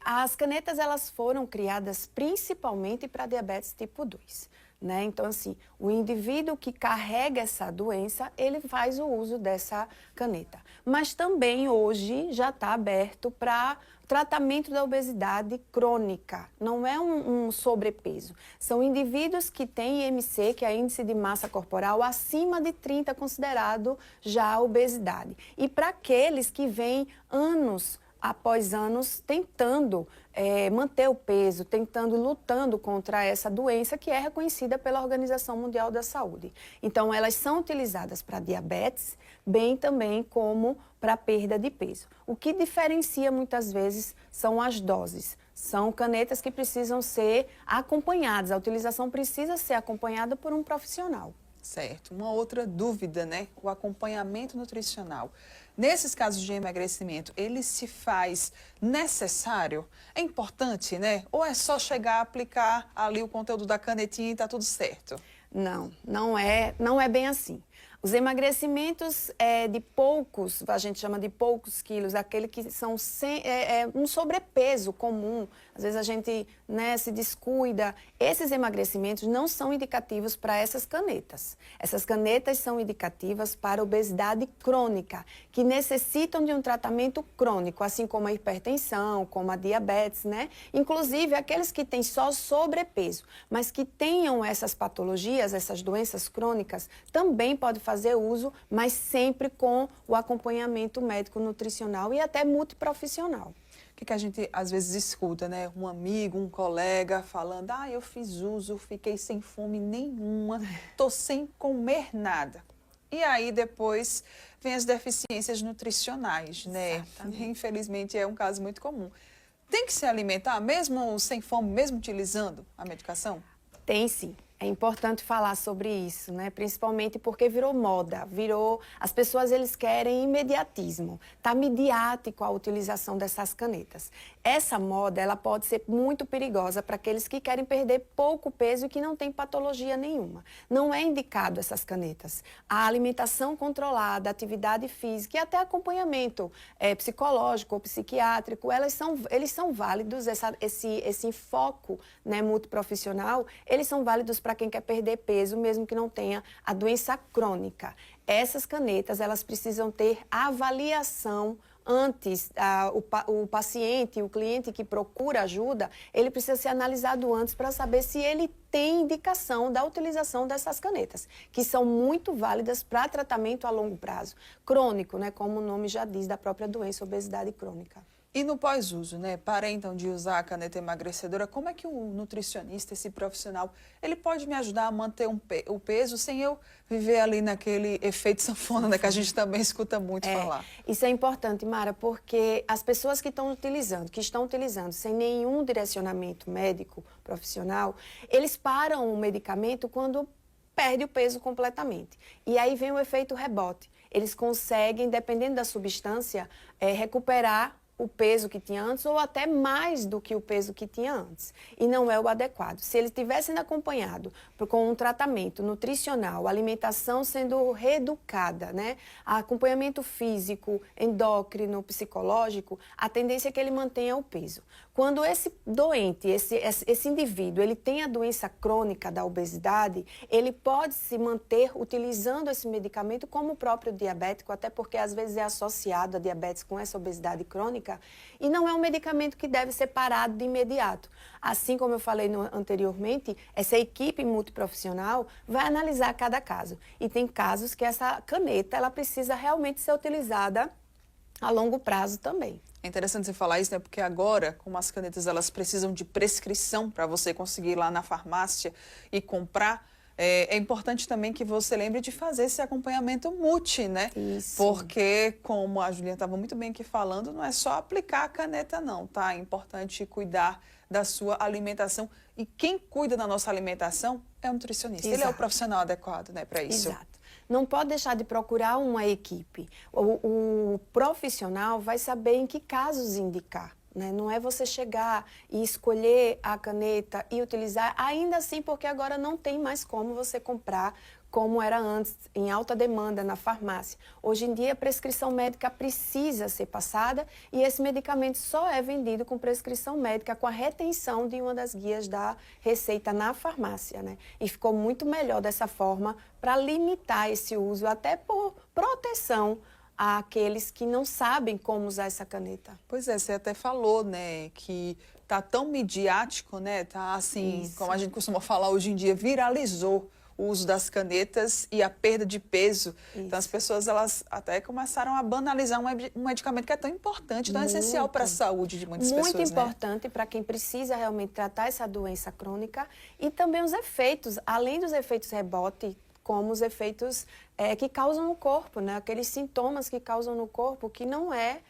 Speaker 7: As canetas, elas foram criadas principalmente para diabetes tipo 2, né? Então, assim, o indivíduo que carrega essa doença, ele faz o uso dessa caneta. Mas também hoje já está aberto para tratamento da obesidade crônica. Não é um sobrepeso. São indivíduos que têm IMC, que é índice de massa corporal, acima de 30, considerado já obesidade. E para aqueles que vêm anos após anos tentando manter o peso, lutando contra essa doença que é reconhecida pela Organização Mundial da Saúde. Então, elas são utilizadas para diabetes, bem também como para perda de peso. O que diferencia muitas vezes são as doses. São canetas que precisam ser acompanhadas, a utilização precisa ser acompanhada por um profissional.
Speaker 8: Certo. Uma outra dúvida, né? O acompanhamento nutricional. Nesses casos de emagrecimento, ele se faz necessário? É importante, né? Ou é só chegar a aplicar ali o conteúdo da canetinha e está tudo certo?
Speaker 7: Não é bem assim. Os emagrecimentos de poucos, a gente chama de poucos quilos, aquele que são um sobrepeso comum. Às vezes a gente, né, se descuida. Esses emagrecimentos não são indicativos para essas canetas. Essas canetas são indicativas para obesidade crônica, que necessitam de um tratamento crônico, assim como a hipertensão, como a diabetes, né? Inclusive aqueles que têm só sobrepeso, mas que tenham essas patologias, essas doenças crônicas, também pode fazer uso, mas sempre com o acompanhamento médico, nutricional e até multiprofissional.
Speaker 8: O que a gente às vezes escuta, né? Um amigo, um colega falando, eu fiz uso, fiquei sem fome nenhuma, tô sem comer nada. E aí depois vem as deficiências nutricionais, né?
Speaker 7: Exatamente.
Speaker 8: Infelizmente é um caso muito comum. Tem que se alimentar mesmo sem fome, mesmo utilizando a medicação?
Speaker 7: Tem sim. É importante falar sobre isso, né? Principalmente porque virou moda, as pessoas eles querem imediatismo. Está midiático a utilização dessas canetas. Essa moda ela pode ser muito perigosa para aqueles que querem perder pouco peso e que não têm patologia nenhuma. Não é indicado essas canetas. A alimentação controlada, atividade física e até acompanhamento psicológico ou psiquiátrico, eles são válidos, esse enfoque, né, multiprofissional, eles são válidos para quem quer perder peso, mesmo que não tenha a doença crônica. Essas canetas, elas precisam ter avaliação antes. O paciente, o cliente que procura ajuda, ele precisa ser analisado antes para saber se ele tem indicação da utilização dessas canetas, que são muito válidas para tratamento a longo prazo, crônico, né, como o nome já diz, da própria doença, obesidade crônica.
Speaker 8: E no pós-uso, né? Parei então de usar a caneta emagrecedora, como é que o nutricionista, esse profissional, ele pode me ajudar a manter o peso sem eu viver ali naquele efeito sanfona, né? Que a gente também escuta muito falar.
Speaker 7: Isso é importante, Mara, porque as pessoas que estão utilizando sem nenhum direcionamento médico profissional, eles param o medicamento quando perde o peso completamente. E aí vem o efeito rebote. Eles conseguem, dependendo da substância, recuperar o peso que tinha antes ou até mais do que o peso que tinha antes. E não é o adequado. Se ele tivesse sendo acompanhado com um tratamento nutricional, alimentação sendo reeducada, né? Acompanhamento físico, endócrino, psicológico, a tendência é que ele mantenha o peso. Quando esse doente, esse indivíduo, ele tem a doença crônica da obesidade, ele pode se manter utilizando esse medicamento como o próprio diabético, até porque às vezes é associado a diabetes com essa obesidade crônica, e não é um medicamento que deve ser parado de imediato. Assim como eu falei anteriormente, essa equipe multiprofissional vai analisar cada caso. E tem casos que essa caneta ela precisa realmente ser utilizada a longo prazo também.
Speaker 8: É interessante você falar isso, né? Porque agora, como as canetas elas precisam de prescrição para você conseguir ir lá na farmácia e comprar, é importante também que você lembre de fazer esse acompanhamento multi, né?
Speaker 7: Isso.
Speaker 8: Porque, como a Juliana estava muito bem aqui falando, não é só aplicar a caneta não, tá? É importante cuidar da sua alimentação. E quem cuida da nossa alimentação é o nutricionista.
Speaker 7: Exato.
Speaker 8: Ele é o profissional adequado, né, para isso.
Speaker 7: Exato. Não pode deixar de procurar uma equipe. O profissional vai saber em que casos indicar. Né? Não é você chegar e escolher a caneta e utilizar, ainda assim, porque agora não tem mais como você comprar como era antes, em alta demanda na farmácia. Hoje em dia, a prescrição médica precisa ser passada e esse medicamento só é vendido com prescrição médica, com a retenção de uma das guias da receita na farmácia, né? E ficou muito melhor dessa forma para limitar esse uso, até por proteção àqueles que não sabem como usar essa caneta.
Speaker 8: Pois é, você até falou, né, que tá tão midiático, né, tá assim,
Speaker 7: Isso.
Speaker 8: como a gente costuma falar hoje em dia, viralizou o uso das canetas e a perda de peso.
Speaker 7: Isso.
Speaker 8: Então as pessoas elas até começaram a banalizar um medicamento que é tão importante, tão essencial para a saúde de muitas pessoas.
Speaker 7: Muito importante para quem precisa realmente tratar essa doença crônica e também os efeitos, além dos efeitos rebote, como os efeitos que causam no corpo, né? Aqueles sintomas que causam no corpo que não é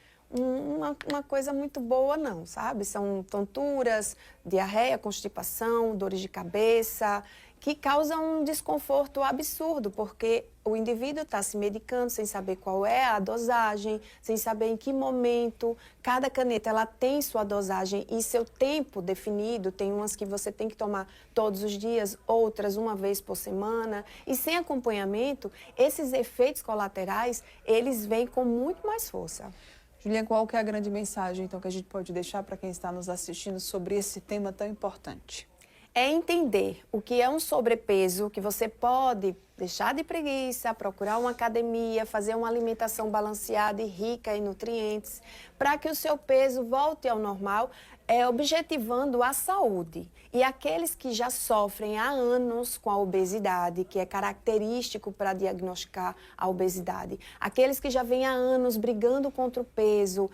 Speaker 7: uma coisa muito boa não, sabe? São tonturas, diarreia, constipação, dores de cabeça, que causam um desconforto absurdo, porque o indivíduo está se medicando sem saber qual é a dosagem, sem saber em que momento. Cada caneta ela tem sua dosagem e seu tempo definido. Tem umas que você tem que tomar todos os dias, outras uma vez por semana. E sem acompanhamento, esses efeitos colaterais, eles vêm com muito mais força.
Speaker 8: Juliana, qual que é a grande mensagem então que a gente pode deixar para quem está nos assistindo sobre esse tema tão importante?
Speaker 7: É entender o que é um sobrepeso, que você pode deixar de preguiça, procurar uma academia, fazer uma alimentação balanceada e rica em nutrientes, para que o seu peso volte ao normal, objetivando a saúde. E aqueles que já sofrem há anos com a obesidade, que é característico para diagnosticar a obesidade, aqueles que já vêm há anos brigando contra o peso,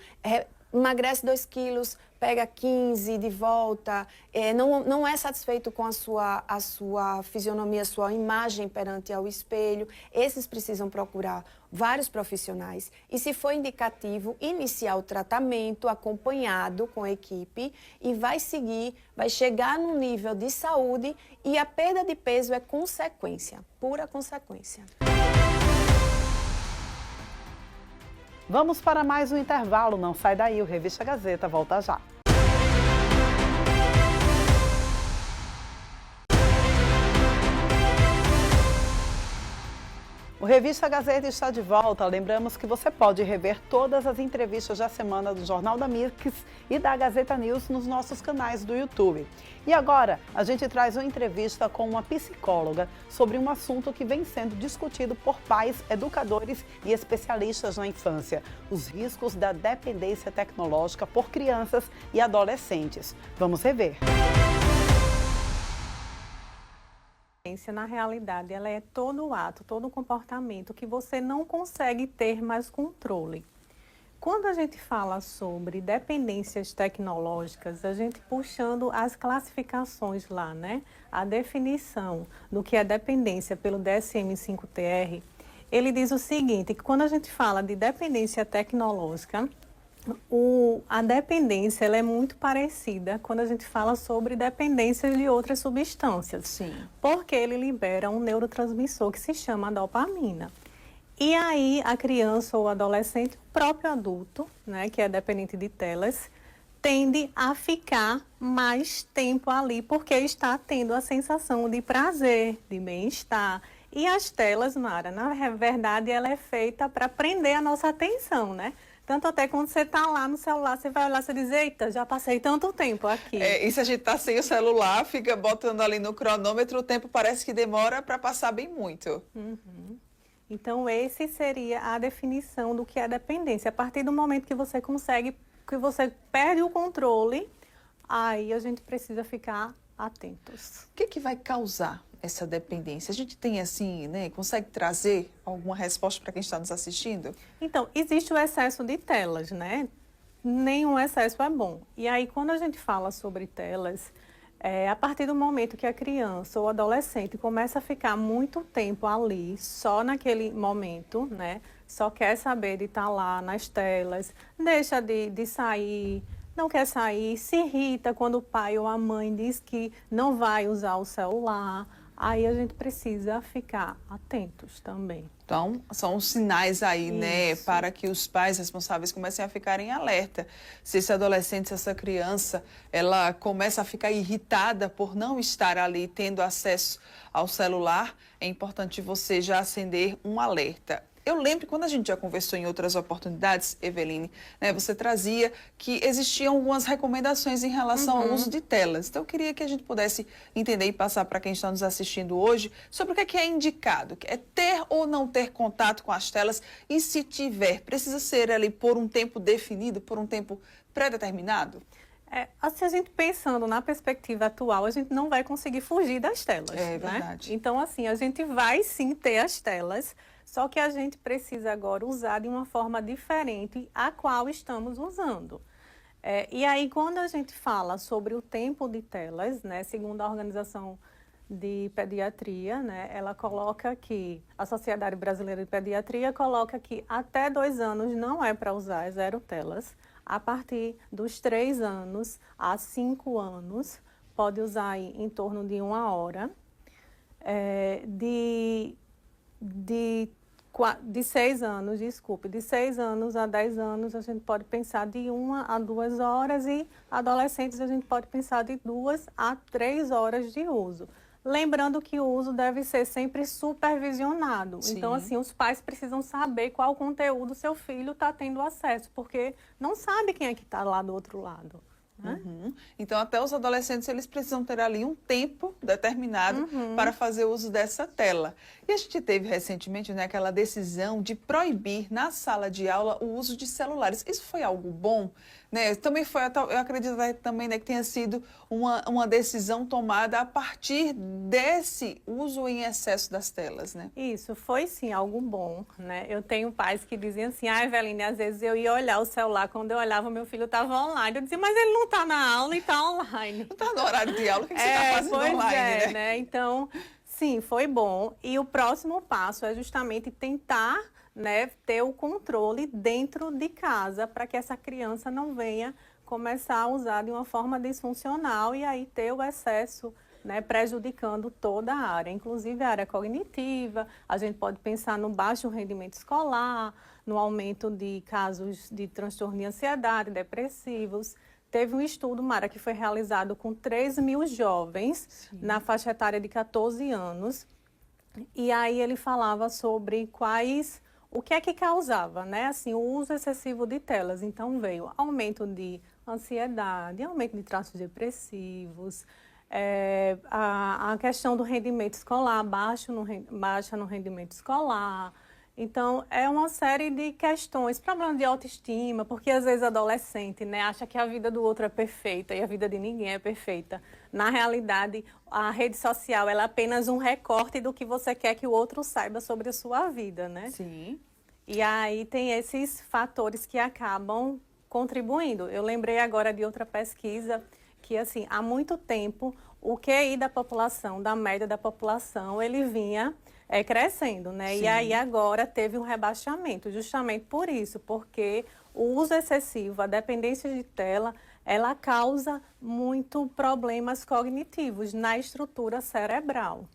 Speaker 7: emagrece 2 quilos, pega 15 de volta, não é satisfeito com a sua fisionomia, a sua imagem perante ao espelho. Esses precisam procurar vários profissionais e, se for indicativo, iniciar o tratamento acompanhado com a equipe e vai chegar no nível de saúde e a perda de peso é consequência, pura consequência.
Speaker 1: Vamos para mais um intervalo, não sai daí, o Revista Gazeta volta já. O Revista Gazeta está de volta. Lembramos que você pode rever todas as entrevistas da semana do Jornal da Mix e da Gazeta News nos nossos canais do YouTube. E agora, a gente traz uma entrevista com uma psicóloga sobre um assunto que vem sendo discutido por pais, educadores e especialistas na infância: os riscos da dependência tecnológica por crianças e adolescentes. Vamos rever.
Speaker 9: Na realidade, ela é todo o ato, todo o comportamento que você não consegue ter mais controle. Quando a gente fala sobre dependências tecnológicas, a gente puxando as classificações lá, né? A definição do que é dependência pelo DSM-5TR, ele diz o seguinte, que quando a gente fala de dependência tecnológica, a dependência ela é muito parecida quando a gente fala sobre dependência de outras substâncias.
Speaker 7: Sim.
Speaker 9: Porque ele libera um neurotransmissor que se chama dopamina. E aí a criança ou adolescente, o próprio adulto, né, que é dependente de telas, tende a ficar mais tempo ali, porque está tendo a sensação de prazer, de bem-estar. E as telas, Mara, na verdade, ela é feita para prender a nossa atenção, né? Tanto até quando você está lá no celular, você vai olhar e diz, eita, já passei tanto tempo aqui.
Speaker 8: E se a gente está sem o celular, fica botando ali no cronômetro, o tempo parece que demora para passar bem muito.
Speaker 9: Então, esse seria a definição do que é dependência. A partir do momento que você você perde o controle, aí a gente precisa ficar atentos.
Speaker 8: O que vai causar essa dependência? A gente tem assim, né, consegue trazer alguma resposta para quem está nos assistindo?
Speaker 9: Então, existe o excesso de telas, né? Nenhum excesso é bom. E aí, quando a gente fala sobre telas, a partir do momento que a criança ou adolescente começa a ficar muito tempo ali, só naquele momento, né? Só quer saber de estar lá nas telas, deixa de sair, não quer sair, se irrita quando o pai ou a mãe diz que não vai usar o celular. Aí a gente precisa ficar atentos também.
Speaker 8: Então, são os sinais aí, né, para que os pais responsáveis comecem a ficarem alerta. Se esse adolescente, se essa criança, ela começa a ficar irritada por não estar ali tendo acesso ao celular, é importante você já acender um alerta. Eu lembro que quando a gente já conversou em outras oportunidades, Eveline, né, você trazia que existiam algumas recomendações em relação ao uso de telas. Então, eu queria que a gente pudesse entender e passar para quem está nos assistindo hoje sobre o que é indicado. É ter ou não ter contato com as telas e, se tiver, precisa ser ali por um tempo definido, por um tempo pré-determinado?
Speaker 9: Assim, a gente pensando na perspectiva atual, a gente não vai conseguir fugir das telas.
Speaker 8: É verdade.
Speaker 9: Né? Então, assim, a gente vai sim ter as telas, só que a gente precisa agora usar de uma forma diferente a qual estamos usando. E aí, quando a gente fala sobre o tempo de telas, né, segundo a Organização de Pediatria, né, ela coloca que, a Sociedade Brasileira de Pediatria coloca que até 2 anos não é para usar 0 telas. A partir dos 3 anos a 5 anos, pode usar em torno de 1 hora. De 6 anos, de 6 anos a 10 anos, a gente pode pensar de 1 a 2 horas e adolescentes a gente pode pensar de 2 a 3 horas de uso. Lembrando que o uso deve ser sempre supervisionado.
Speaker 8: Sim.
Speaker 9: Então, assim, os pais precisam saber qual conteúdo seu filho está tendo acesso, porque não sabe quem é que está lá do outro lado. Né?
Speaker 8: Então, até os adolescentes, eles precisam ter ali um tempo determinado para fazer uso dessa tela. E a gente teve recentemente, né, aquela decisão de proibir na sala de aula o uso de celulares. Isso foi algo bom? Né? Também foi, eu acredito também, né, que tenha sido uma decisão tomada a partir desse uso em excesso das telas, né?
Speaker 9: Isso, foi sim algo bom, né? Eu tenho pais que diziam assim, Eveline, às vezes eu ia olhar o celular, quando eu olhava, meu filho estava online. Eu dizia, mas ele não está na aula e está online.
Speaker 8: Não está no horário de aula, o que você está fazendo online,
Speaker 9: né? Então, sim, foi bom. E o próximo passo é justamente tentar, né, ter o controle dentro de casa para que essa criança não venha começar a usar de uma forma disfuncional e aí ter o excesso, né, prejudicando toda a área, inclusive a área cognitiva. A gente pode pensar no baixo rendimento escolar, no aumento de casos de transtorno de ansiedade, depressivos. Teve um estudo, Mara, que foi realizado com 3.000 jovens na faixa etária de 14 anos. E aí ele falava sobre o que é que causava, né? Assim, o uso excessivo de telas. Então, veio aumento de ansiedade, aumento de traços depressivos, a questão do rendimento escolar, baixa no rendimento escolar. Então, é uma série de questões, problema de autoestima, porque às vezes adolescente, né, acha que a vida do outro é perfeita e a vida de ninguém é perfeita. Na realidade, a rede social ela é apenas um recorte do que você quer que o outro saiba sobre a sua vida, né?
Speaker 8: Sim.
Speaker 9: E aí tem esses fatores que acabam contribuindo. Eu lembrei agora de outra pesquisa que, assim, há muito tempo, o QI da população, da média da população, ele vinha crescendo, né?
Speaker 8: Sim.
Speaker 9: E aí agora teve um rebaixamento, justamente por isso, porque o uso excessivo, a dependência de tela, ela causa muito problemas cognitivos na estrutura cerebral.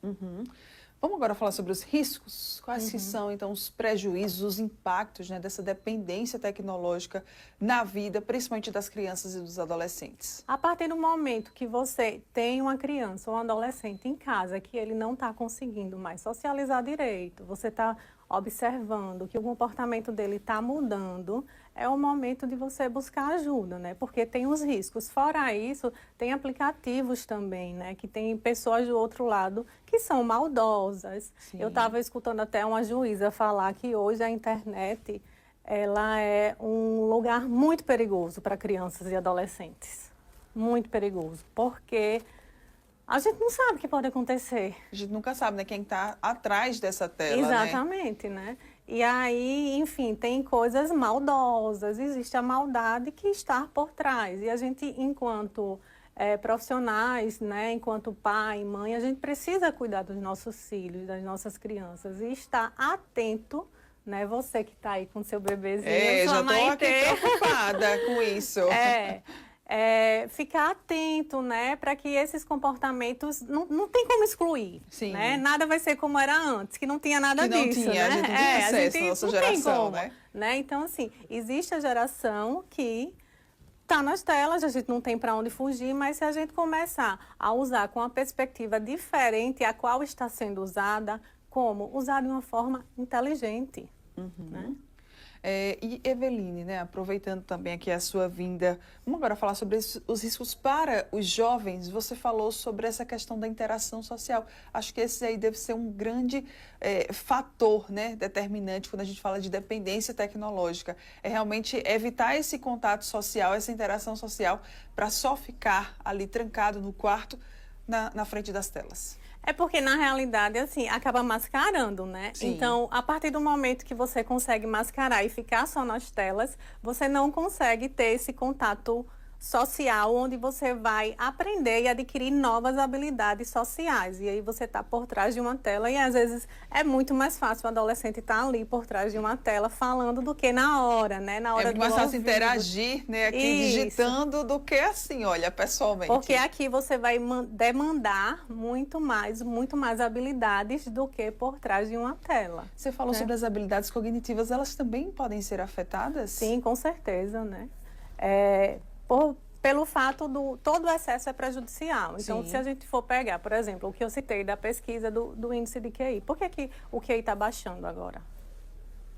Speaker 8: Vamos agora falar sobre os riscos. Quais que são, então, os prejuízos, os impactos, né, dessa dependência tecnológica na vida, principalmente das crianças e dos adolescentes?
Speaker 9: A partir do momento que você tem uma criança ou um adolescente em casa que ele não está conseguindo mais socializar direito, você está observando que o comportamento dele está mudando, é o momento de você buscar ajuda, né? Porque tem os riscos. Fora isso, tem aplicativos também, né? Que tem pessoas do outro lado que são maldosas.
Speaker 8: Sim.
Speaker 9: Eu estava escutando até uma juíza falar que hoje a internet, ela é um lugar muito perigoso para crianças e adolescentes. Muito perigoso, porque a gente não sabe o que pode acontecer.
Speaker 8: A gente nunca sabe, né, quem está atrás dessa tela,
Speaker 9: Exatamente, né? E aí, enfim, tem coisas maldosas, existe a maldade que está por trás. E a gente, enquanto profissionais, né, enquanto pai e mãe, a gente precisa cuidar dos nossos filhos, das nossas crianças e estar atento, né? Você que está aí com seu bebezinho,
Speaker 8: já
Speaker 9: sua mãe
Speaker 8: estou aqui preocupada com isso.
Speaker 9: Ficar atento, né, para que esses comportamentos não tem como excluir.
Speaker 8: Sim.
Speaker 9: Né? Nada vai ser como era antes, que não tinha nada
Speaker 8: que não
Speaker 9: disso.
Speaker 8: Tinha,
Speaker 9: né?
Speaker 8: a gente não tinha acesso à nossa
Speaker 9: não
Speaker 8: geração,
Speaker 9: tem como,
Speaker 8: né?
Speaker 9: Então, assim, existe a geração que está nas telas, a gente não tem para onde fugir, mas se a gente começar a usar com uma perspectiva diferente, a qual está sendo usada, como usar de uma forma inteligente. Né?
Speaker 8: E Eveline, né, aproveitando também aqui a sua vinda, vamos agora falar sobre os riscos para os jovens. Você falou sobre essa questão da interação social. Acho que esse aí deve ser um grande fator, né, determinante quando a gente fala de dependência tecnológica. É realmente evitar esse contato social, essa interação social, para só ficar ali trancado no quarto, na frente das telas.
Speaker 9: É porque, na realidade, assim, acaba mascarando, né?
Speaker 8: Sim.
Speaker 9: Então, a partir do momento que você consegue mascarar e ficar só nas telas, você não consegue ter esse contato social onde você vai aprender e adquirir novas habilidades sociais. E aí você está por trás de uma tela e, às vezes, é muito mais fácil o adolescente estar ali por trás de uma tela falando do que na hora, né? Na hora
Speaker 8: é muito mais fácil
Speaker 9: ouvido.
Speaker 8: interagir, né, aqui digitando do que assim, olha, pessoalmente.
Speaker 9: Porque aqui você vai demandar muito mais habilidades do que por trás de uma tela.
Speaker 8: Você falou sobre as habilidades cognitivas, elas também podem ser afetadas?
Speaker 9: Sim, com certeza, né? Pelo fato todo o excesso é prejudicial. Então,
Speaker 8: Sim.
Speaker 9: se a gente for pegar, por exemplo, o que eu citei da pesquisa do índice de QI, por que o QI está baixando agora?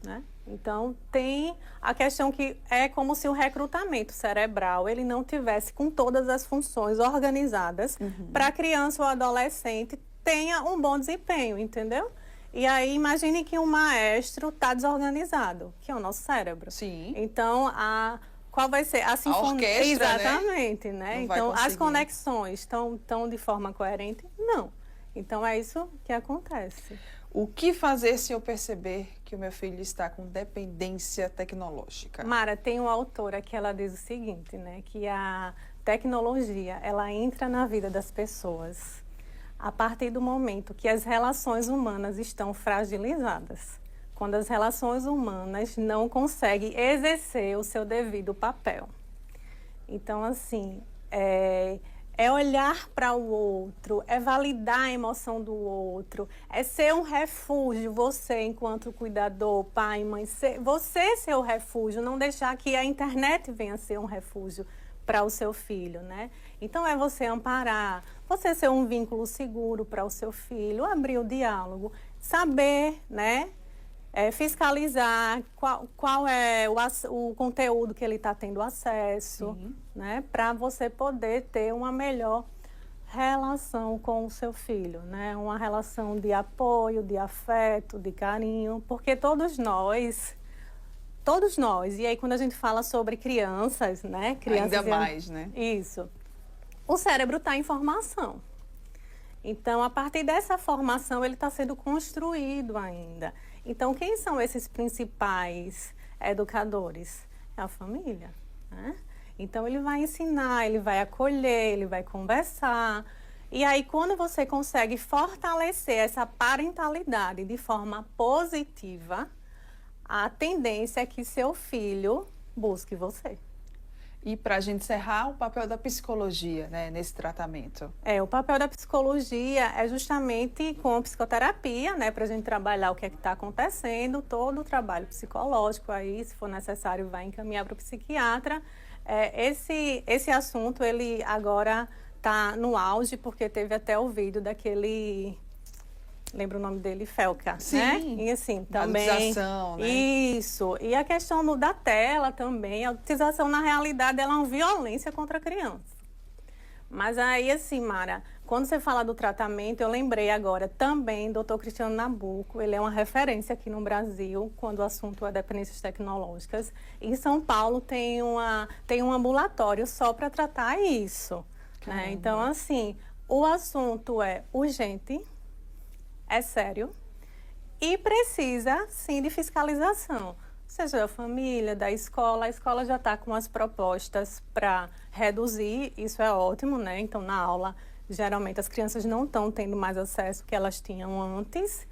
Speaker 9: Né? Então, tem a questão que é como se o recrutamento cerebral ele não tivesse com todas as funções organizadas para a criança ou adolescente tenha um bom desempenho, entendeu? E aí, imagine que um maestro está desorganizado, que é o nosso cérebro.
Speaker 8: Sim.
Speaker 9: Então, qual vai ser? A sinfonia.
Speaker 8: Orquestra,
Speaker 9: exatamente, né? Então, as conexões estão de forma coerente? Não. Então, é isso que acontece.
Speaker 8: O que fazer se eu perceber que o meu filho está com dependência tecnológica?
Speaker 9: Mara, tem uma autora que ela diz o seguinte, né? Que a tecnologia, ela entra na vida das pessoas a partir do momento que as relações humanas estão fragilizadas. Quando as relações humanas não conseguem exercer o seu devido papel. Então, assim, é olhar para o outro, é validar a emoção do outro, é ser um refúgio, você enquanto cuidador, pai, mãe, você ser o refúgio, não deixar que a internet venha ser um refúgio para o seu filho, né? Então, é você amparar, você ser um vínculo seguro para o seu filho, abrir o diálogo, saber, né? Fiscalizar qual é o conteúdo que ele está tendo acesso, né, para você poder ter uma melhor relação com o seu filho, né, uma relação de apoio, de afeto, de carinho, porque todos nós, e aí quando a gente fala sobre crianças, né,
Speaker 8: ainda mais, né?
Speaker 9: Isso, o cérebro está em formação. Então, a partir dessa formação, ele está sendo construído ainda. Então, quem são esses principais educadores? É a família, né? Então, ele vai ensinar, ele vai acolher, ele vai conversar. E aí, quando você consegue fortalecer essa parentalidade de forma positiva, a tendência é que seu filho busque você.
Speaker 8: E para a gente encerrar, o papel da psicologia, né, nesse tratamento.
Speaker 9: O papel da psicologia é justamente com a psicoterapia, né, para a gente trabalhar o que é que está acontecendo, todo o trabalho psicológico aí, se for necessário, vai encaminhar para o psiquiatra. Esse assunto, ele agora está no auge, porque teve até o vídeo daquele... Lembra o nome dele? Felca,
Speaker 8: sim,
Speaker 9: né? E assim, também...
Speaker 8: A utilização, né?
Speaker 9: Isso. E a questão da tela também. A utilização, na realidade, ela é uma violência contra a criança. Mas aí, assim, Mara, quando você fala do tratamento, eu lembrei agora também do Dr. Cristiano Nabuco. Ele é uma referência aqui no Brasil, quando o assunto é dependências tecnológicas. Em São Paulo tem um ambulatório só para tratar isso. Né? Então, assim, o assunto é urgente, é sério e precisa, sim, de fiscalização. Seja da família, da escola. A escola já está com as propostas para reduzir, isso é ótimo, né? Então, na aula, geralmente, as crianças não estão tendo mais acesso que elas tinham antes.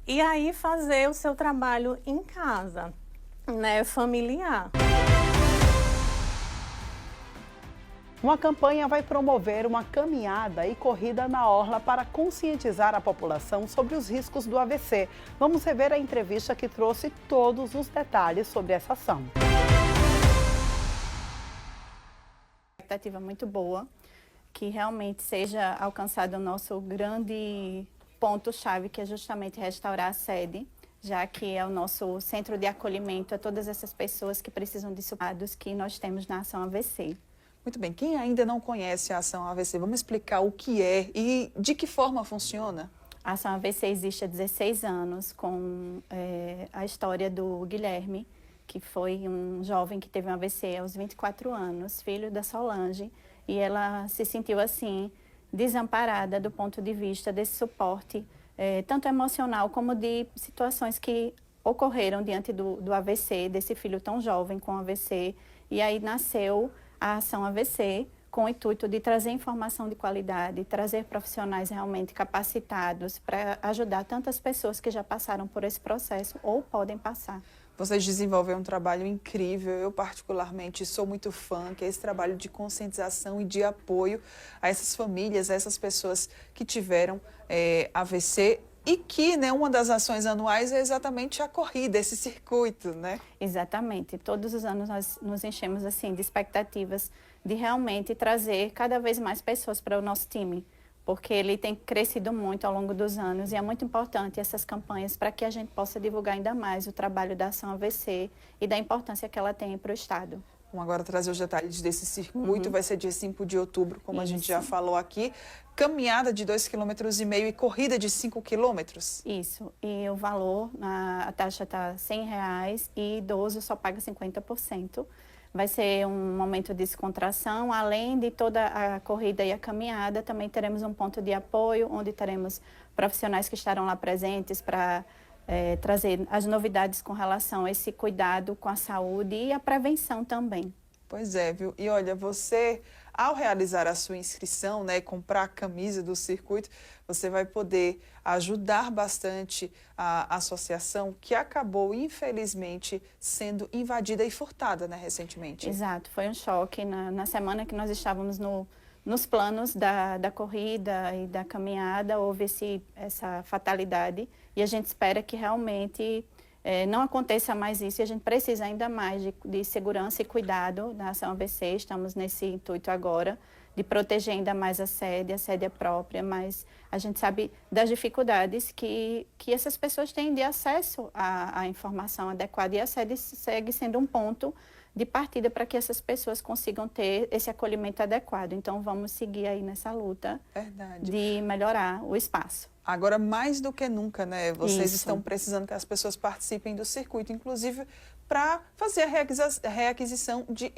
Speaker 9: E aí, fazer o seu trabalho em casa, né? Familiar.
Speaker 1: Uma campanha vai promover uma caminhada e corrida na orla para conscientizar a população sobre os riscos do AVC. Vamos rever a entrevista que trouxe todos os detalhes sobre essa ação.
Speaker 10: Expectativa muito boa, que realmente seja alcançado o nosso grande ponto-chave, que é justamente restaurar a sede, já que é o nosso centro de acolhimento a todas essas pessoas que precisam de suportes que nós temos na Ação AVC.
Speaker 8: Muito bem, quem ainda não conhece a Ação AVC, vamos explicar o que é e de que forma funciona?
Speaker 10: A Ação AVC existe há 16 anos, com a história do Guilherme, que foi um jovem que teve um AVC aos 24 anos, filho da Solange, e ela se sentiu assim, desamparada do ponto de vista desse suporte, tanto emocional como de situações que ocorreram diante do AVC, desse filho tão jovem com AVC, e aí nasceu a Ação AVC, com o intuito de trazer informação de qualidade, trazer profissionais realmente capacitados para ajudar tantas pessoas que já passaram por esse processo ou podem passar.
Speaker 8: Vocês desenvolvem um trabalho incrível, eu particularmente sou muito fã, que é esse trabalho de conscientização e de apoio a essas famílias, a essas pessoas que tiveram AVC. E que, né, uma das ações anuais é exatamente a corrida, esse circuito, né?
Speaker 10: Exatamente. Todos os anos nós nos enchemos assim de expectativas de realmente trazer cada vez mais pessoas para o nosso time, porque ele tem crescido muito ao longo dos anos e é muito importante essas campanhas para que a gente possa divulgar ainda mais o trabalho da Ação AVC e da importância que ela tem para o Estado.
Speaker 8: Vamos agora trazer os detalhes desse circuito, vai ser dia 5 de outubro, como a gente já falou aqui. Caminhada de 2,5 km e corrida de 5 km.
Speaker 10: Isso, e o valor, a taxa está R$100 e idoso só paga 50%. Vai ser um momento de descontração, além de toda a corrida e a caminhada, também teremos um ponto de apoio, onde teremos profissionais que estarão lá presentes para trazer as novidades com relação a esse cuidado com a saúde e a prevenção também.
Speaker 8: Pois é, viu? E olha, você, ao realizar a sua inscrição, né, comprar a camisa do circuito, você vai poder ajudar bastante a associação que acabou, infelizmente, sendo invadida e furtada, né, recentemente.
Speaker 10: Exato, foi um choque. Na semana que nós estávamos nos planos da corrida e da caminhada, houve essa fatalidade e a gente espera que realmente não aconteça mais isso e a gente precisa ainda mais de segurança e cuidado da Ação AVC. Estamos nesse intuito agora de proteger ainda mais a sede é própria, mas a gente sabe das dificuldades que essas pessoas têm de acesso à informação adequada e a sede segue sendo um ponto de partida para que essas pessoas consigam ter esse acolhimento adequado. Então, vamos seguir aí nessa luta de melhorar o espaço.
Speaker 8: Agora, mais do que nunca, né? Vocês
Speaker 10: Isso.
Speaker 8: estão precisando que as pessoas participem do circuito, inclusive para fazer a reaquisição de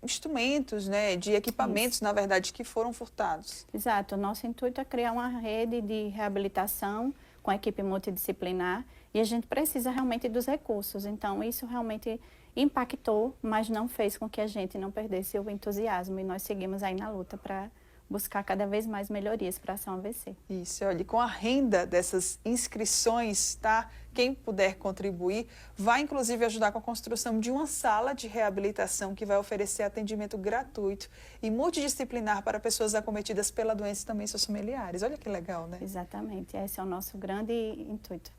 Speaker 8: instrumentos, né? De equipamentos, na verdade, que foram furtados.
Speaker 10: Exato. O nosso intuito é criar uma rede de reabilitação com a equipe multidisciplinar e a gente precisa realmente dos recursos. Então, isso realmente impactou, mas não fez com que a gente não perdesse o entusiasmo e nós seguimos aí na luta para buscar cada vez mais melhorias para a Ação AVC.
Speaker 8: Isso, olha, com a renda dessas inscrições, tá? Quem puder contribuir, vai inclusive ajudar com a construção de uma sala de reabilitação que vai oferecer atendimento gratuito e multidisciplinar para pessoas acometidas pela doença e também seus familiares. Olha que legal, né?
Speaker 10: Exatamente, esse é o nosso grande intuito.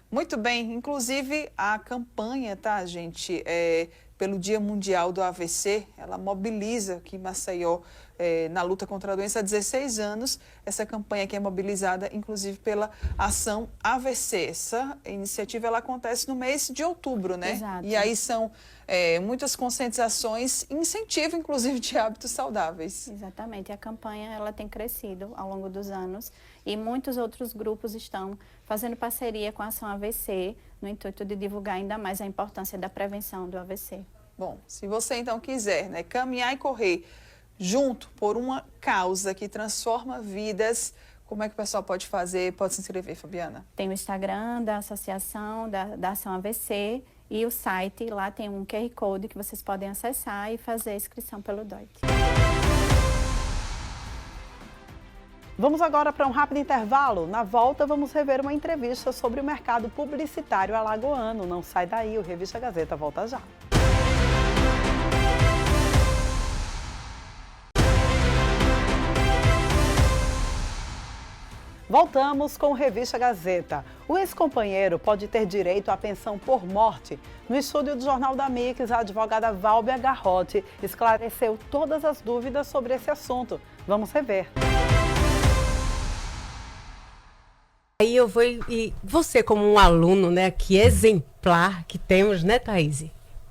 Speaker 8: Muito bem, inclusive a campanha, tá, gente, pelo Dia Mundial do AVC, ela mobiliza aqui em Maceió na luta contra a doença há 16 anos. Essa campanha aqui é mobilizada, inclusive, pela Ação AVC. Essa iniciativa ela acontece no mês de outubro, né?
Speaker 10: Exato.
Speaker 8: E aí são muitas conscientizações, incentivo, inclusive, de hábitos saudáveis.
Speaker 10: Exatamente, a campanha ela tem crescido ao longo dos anos e muitos outros grupos estão fazendo parceria com a Ação AVC no intuito de divulgar ainda mais a importância da prevenção do AVC.
Speaker 8: Bom, se você então quiser, né, caminhar e correr junto por uma causa que transforma vidas, como é que o pessoal pode fazer, pode se inscrever, Fabiana?
Speaker 10: Tem o Instagram da associação, da Ação AVC e o site, lá tem um QR Code que vocês podem acessar e fazer a inscrição pelo DOIT.
Speaker 1: Vamos agora para um rápido intervalo. Na volta, vamos rever uma entrevista sobre o mercado publicitário alagoano. Não sai daí, o Revista Gazeta volta já. Voltamos com o Revista Gazeta. O ex-companheiro pode ter direito à pensão por morte. No estúdio do Jornal da Mix, a advogada Válbia Garrote esclareceu todas as dúvidas sobre esse assunto. Vamos rever.
Speaker 11: Aí eu vou, e você como um aluno, né, que exemplar que temos, né, Thaís?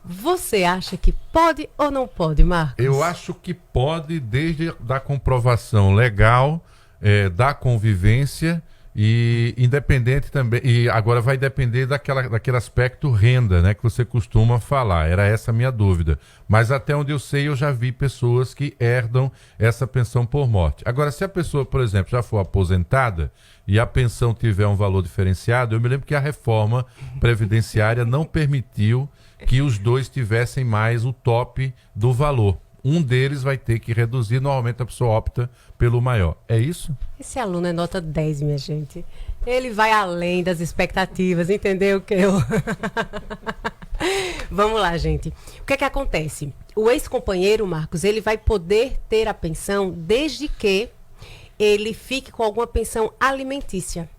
Speaker 11: Você acha que pode ou não pode, Marcos?
Speaker 3: Eu acho que pode, desde da comprovação legal, da convivência e independente também, e agora vai depender daquele aspecto renda, né, que você costuma falar. Era essa a minha dúvida. Mas até onde eu sei, eu já vi pessoas que herdam essa pensão por morte. Agora, se a pessoa, por exemplo, já for aposentada e a pensão tiver um valor diferenciado, eu me lembro que a reforma previdenciária não permitiu que os dois tivessem mais o top do valor. Um deles vai ter que reduzir, normalmente a pessoa opta pelo maior. É isso?
Speaker 11: Esse aluno é nota 10, minha gente. Ele vai além das expectativas, entendeu? Que eu... Vamos lá, gente. O que é que acontece? O ex-companheiro, Marcos, ele vai poder ter a pensão desde que ele fique com alguma pensão alimentícia.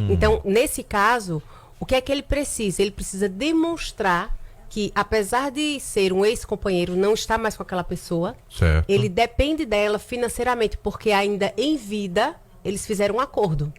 Speaker 11: Então, nesse caso, o que é que ele precisa? Ele precisa demonstrar que, apesar de ser um ex-companheiro, não está mais com aquela pessoa,
Speaker 3: certo,
Speaker 11: ele depende dela financeiramente, porque ainda em vida eles fizeram um acordo.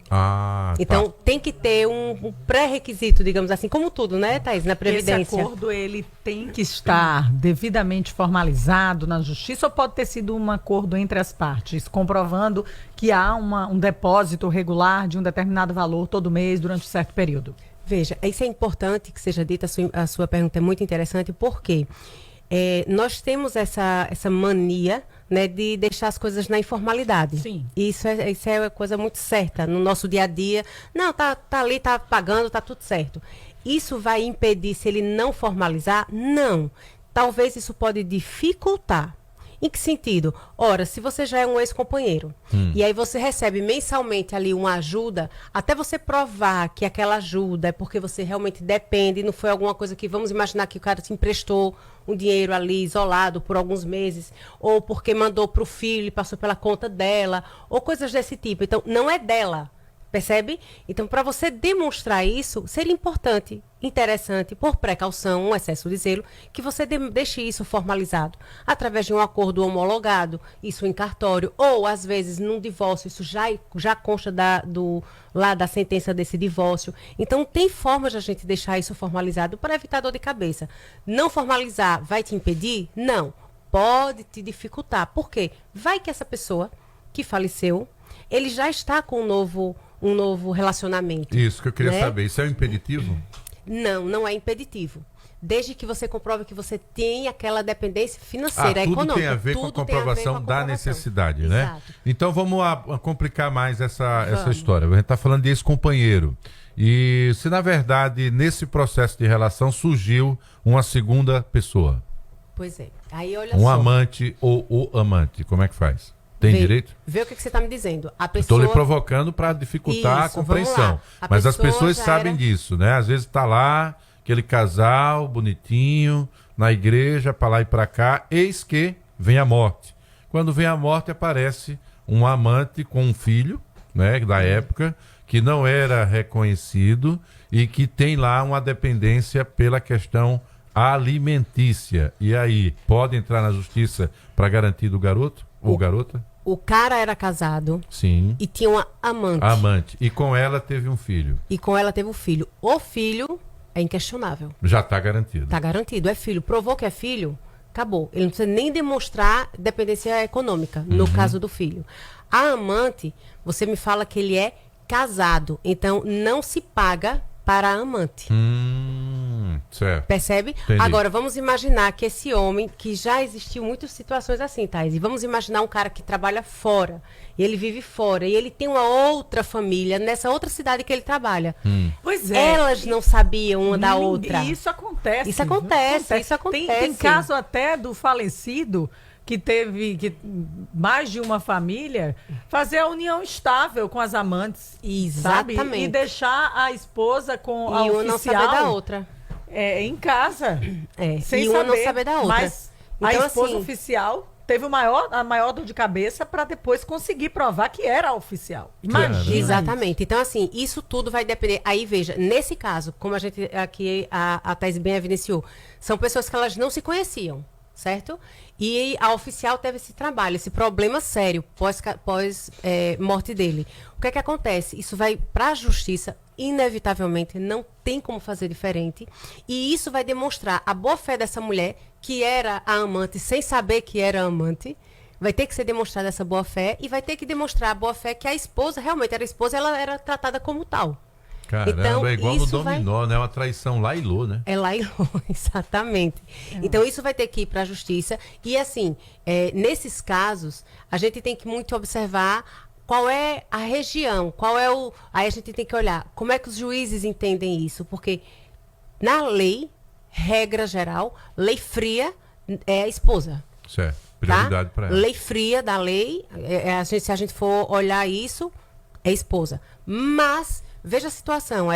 Speaker 11: Então, tem que ter um pré-requisito, digamos assim, como tudo, né, Thaís, na Previdência.
Speaker 5: Esse acordo, ele tem que estar devidamente formalizado na Justiça ou pode ter sido um acordo entre as partes, comprovando que há um depósito regular de um determinado valor todo mês durante um certo período?
Speaker 11: Veja, isso é importante que seja dita, a sua pergunta é muito interessante, porque nós temos essa mania, né, de deixar as coisas na informalidade.
Speaker 5: Sim.
Speaker 11: Isso é uma coisa muito certa no nosso dia a dia. Não, tá ali, tá pagando, tá tudo certo. Isso vai impedir se ele não formalizar? Não. Talvez isso pode dificultar. Em que sentido? Ora, se você já é um ex-companheiro e aí você recebe mensalmente ali uma ajuda, até você provar que aquela ajuda é porque você realmente depende, não foi alguma coisa que, vamos imaginar que o cara te emprestou um dinheiro ali isolado por alguns meses, ou porque mandou para o filho e passou pela conta dela, ou coisas desse tipo. Então, não é dela. Percebe? Então, para você demonstrar isso, seria importante, interessante, por precaução, um excesso de zelo, que você deixe isso formalizado, através de um acordo homologado, isso em cartório, ou, às vezes, num divórcio, isso já consta lá da sentença desse divórcio. Então, tem formas de a gente deixar isso formalizado para evitar dor de cabeça. Não formalizar vai te impedir? Não. Pode te dificultar. Por quê? Vai que essa pessoa que faleceu, ele já está com um novo relacionamento.
Speaker 3: Isso que eu queria
Speaker 11: né?
Speaker 3: saber. Isso é um impeditivo?
Speaker 11: Não, não é impeditivo. Desde que você comprove que você tem aquela dependência financeira,
Speaker 3: tudo
Speaker 11: econômica.
Speaker 3: Tem a ver com a comprovação da necessidade, né?
Speaker 11: Exato.
Speaker 3: Então vamos complicar mais essa história. A gente está falando de ex-companheiro. E se na verdade nesse processo de relação surgiu uma segunda pessoa?
Speaker 11: Pois é. Aí olha
Speaker 3: um
Speaker 11: só.
Speaker 3: amante ou o amante, como é que faz? Tem direito?
Speaker 11: Vê o que você está me dizendo. A
Speaker 3: Estou
Speaker 11: pessoa...
Speaker 3: lhe provocando para dificultar
Speaker 11: Isso,
Speaker 3: a
Speaker 11: vamos
Speaker 3: compreensão.
Speaker 11: lá.
Speaker 3: Mas as
Speaker 11: pessoa
Speaker 3: pessoas
Speaker 11: já
Speaker 3: sabem
Speaker 11: era-
Speaker 3: disso, né? Às vezes está lá, aquele casal bonitinho, na igreja, para lá e para cá, eis que vem a morte. Quando vem a morte, aparece um amante com um filho, né, da época, que não era reconhecido e que tem lá uma dependência pela questão alimentícia. E aí, pode entrar na justiça para garantir do garoto ou garota?
Speaker 11: O cara era casado
Speaker 3: Sim.
Speaker 11: e tinha uma amante.
Speaker 3: Amante. E com ela teve um filho.
Speaker 11: E com ela teve um filho. O filho é inquestionável.
Speaker 3: Já está garantido.
Speaker 11: Tá garantido. É filho. Provou que é filho, acabou. Ele não precisa nem demonstrar dependência econômica, no caso do filho. A amante, você me fala que ele é casado. Então, não se paga para a amante.
Speaker 3: Certo.
Speaker 11: Percebe?
Speaker 3: Entendi.
Speaker 11: Agora, vamos imaginar que esse homem, que já existiu muitas situações assim, Thaís, e vamos imaginar um cara que trabalha fora, e ele vive fora, e ele tem uma outra família nessa outra cidade que ele trabalha.
Speaker 5: Pois é.
Speaker 11: Elas não sabiam uma da
Speaker 5: Ninguém-
Speaker 11: outra.
Speaker 5: Isso acontece.
Speaker 11: Isso acontece, isso
Speaker 5: Tem
Speaker 11: acontece.
Speaker 5: caso até do falecido que teve mais de uma família fazer a união estável com as amantes. Sabe?
Speaker 11: Exatamente.
Speaker 5: E deixar a esposa com a
Speaker 11: E uma não
Speaker 5: oficial
Speaker 11: saber da outra.
Speaker 5: em casa.
Speaker 11: É,
Speaker 5: Sem
Speaker 11: e uma
Speaker 5: saber,
Speaker 11: não saber da outra.
Speaker 5: Mas a
Speaker 11: Então,
Speaker 5: esposa
Speaker 11: assim,
Speaker 5: oficial teve a maior dor de cabeça para depois conseguir provar que era a oficial. Imagina.
Speaker 11: Exatamente. Então, assim, isso tudo vai depender. Aí, veja, nesse caso, como a gente aqui, a Thaís bem evidenciou, são pessoas que elas não se conheciam, certo? E a oficial teve esse trabalho, esse problema sério pós morte dele. O que é que acontece? Isso vai para a justiça, inevitavelmente, não tem como fazer diferente. E isso vai demonstrar a boa-fé dessa mulher, que era a amante, sem saber que era a amante. Vai ter que ser demonstrada essa boa-fé e vai ter que demonstrar a boa-fé que a esposa, realmente era a esposa, ela era tratada como tal.
Speaker 3: Caramba,
Speaker 11: Então,
Speaker 3: é igual no
Speaker 11: isso
Speaker 3: dominó, né? Uma traição lá e lô, né?
Speaker 11: É lá e lá, exatamente. Então, isso vai ter que ir para a justiça. E, assim, nesses casos, a gente tem que muito observar qual é a região, Aí a gente tem que olhar como é que os juízes entendem isso. Porque, na lei, regra geral, lei fria é a esposa.
Speaker 3: Certo. Prioridade para ela.
Speaker 11: Lei fria da lei, se a gente for olhar isso, é esposa. Mas veja a situação,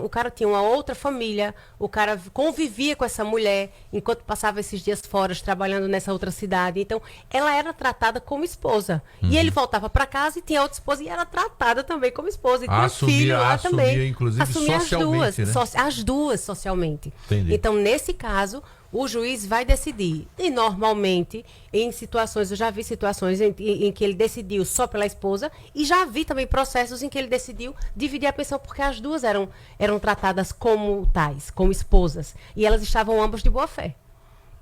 Speaker 11: o cara tinha uma outra família, o cara convivia com essa mulher enquanto passava esses dias fora trabalhando nessa outra cidade. Então, ela era tratada como esposa. E ele voltava para casa e tinha outra esposa e era tratada também como esposa. E tinha filho lá também.
Speaker 3: Inclusive,
Speaker 11: Assumia
Speaker 3: socialmente,
Speaker 11: as
Speaker 3: né?
Speaker 11: duas, as duas socialmente.
Speaker 3: Entendi.
Speaker 11: Então, nesse caso, o juiz vai decidir. E normalmente, em situações, eu já vi situações em que ele decidiu só pela esposa e já vi também processos em que ele decidiu dividir a pensão porque as duas eram tratadas como tais, como esposas. E elas estavam ambas de boa fé.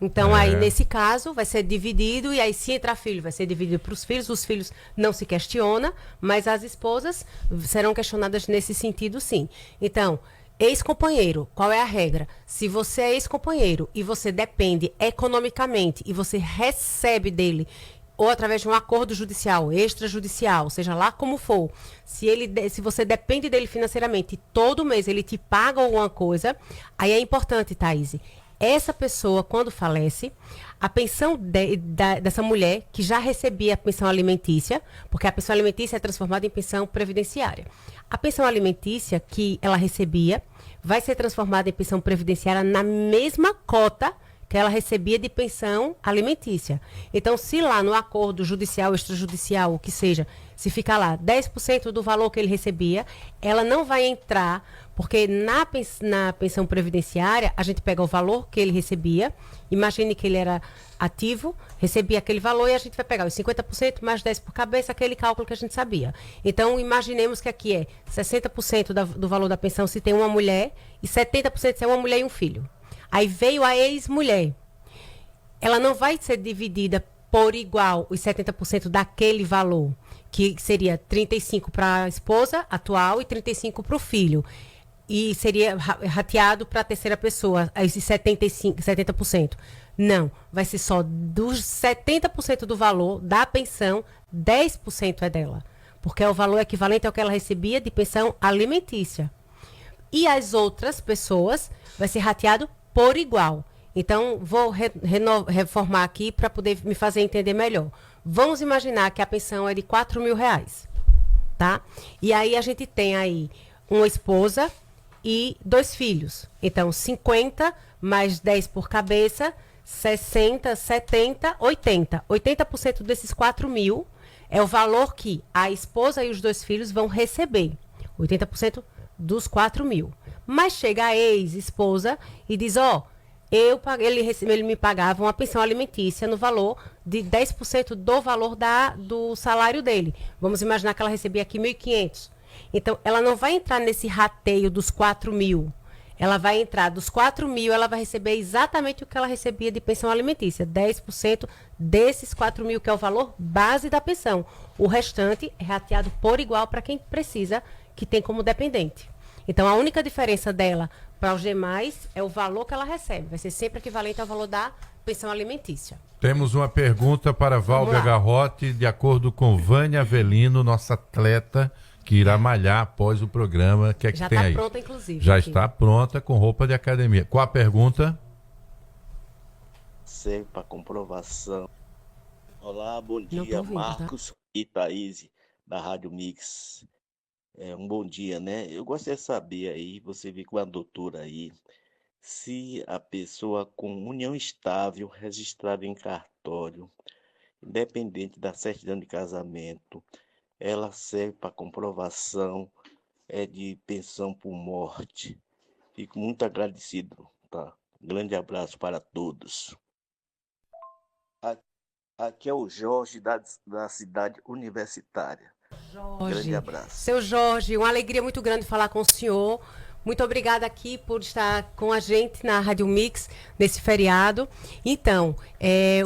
Speaker 11: Então, aí, nesse caso, vai ser dividido, e aí, se entrar filho, vai ser dividido para os filhos não se questiona, mas as esposas serão questionadas nesse sentido, sim. Então, ex-companheiro, qual é a regra? Se você é ex-companheiro e você depende economicamente e você recebe dele, ou através de um acordo judicial, extrajudicial, seja lá como for, se você depende dele financeiramente e todo mês ele te paga alguma coisa, aí é importante, Thaís, essa pessoa, quando falece, a pensão dessa mulher, que já recebia a pensão alimentícia, porque a pensão alimentícia é transformada em pensão previdenciária. A pensão alimentícia que ela recebia vai ser transformada em pensão previdenciária na mesma cota que ela recebia de pensão alimentícia. Então, se lá no acordo judicial, extrajudicial, o que seja, se ficar lá 10% do valor que ele recebia, ela não vai entrar, porque na pensão previdenciária, a gente pega o valor que ele recebia, imagine que ele era ativo, recebia aquele valor e a gente vai pegar os 50% mais 10% por cabeça, aquele cálculo que a gente sabia. Então, imaginemos que aqui é 60% do valor da pensão se tem uma mulher e 70% se é uma mulher e um filho. Aí veio a ex-mulher. Ela não vai ser dividida por igual os 70% daquele valor, que seria 35% para a esposa atual e 35% para o filho. E seria rateado para a terceira pessoa, esses 70%. Não, vai ser só dos 70% do valor da pensão, 10% é dela. Porque é o valor equivalente ao que ela recebia de pensão alimentícia. E as outras pessoas vai ser rateado por igual. Então, vou reformar aqui para poder me fazer entender melhor. Vamos imaginar que a pensão é de R$4.000, tá? E aí a gente tem aí uma esposa e 2 filhos. Então, 50 mais 10 por cabeça, 60, 70, 80. 80% desses 4.000 é o valor que a esposa e os 2 filhos vão receber. 80% dos 4.000. Mas chega a ex-esposa e diz, ele me pagava uma pensão alimentícia no valor de 10% do valor do salário dele. Vamos imaginar que ela recebia aqui 1.500. Então, ela não vai entrar nesse rateio dos 4.000. Ela vai entrar dos 4.000, ela vai receber exatamente o que ela recebia de pensão alimentícia. 10% desses 4.000, que é o valor base da pensão. O restante é rateado por igual para quem precisa, que tem como dependente. Então, a única diferença dela para os demais é o valor que ela recebe. Vai ser sempre equivalente ao valor da pensão alimentícia.
Speaker 3: Temos uma pergunta para Valber Garrote, de acordo com Vânia Avelino, nossa atleta, que irá malhar após o programa. O que é que tem aí? Já está
Speaker 11: pronta, inclusive.
Speaker 3: Já está pronta, com roupa de academia. Qual a pergunta?
Speaker 12: Serve para comprovação. Olá, bom dia, Marcos e Thaís, da Rádio Mix. Um bom dia, né? Eu gostaria de saber aí, você vê com a doutora aí, se a pessoa com união estável, registrada em cartório, independente da certidão de casamento, ela serve para comprovação de pensão por morte. Fico muito agradecido, tá? Grande abraço para todos. Aqui é o Jorge da cidade universitária.
Speaker 11: Jorge,
Speaker 12: grande abraço.
Speaker 11: Seu Jorge, uma alegria muito grande falar com o senhor. Muito obrigada aqui por estar com a gente na Rádio Mix nesse feriado. Então,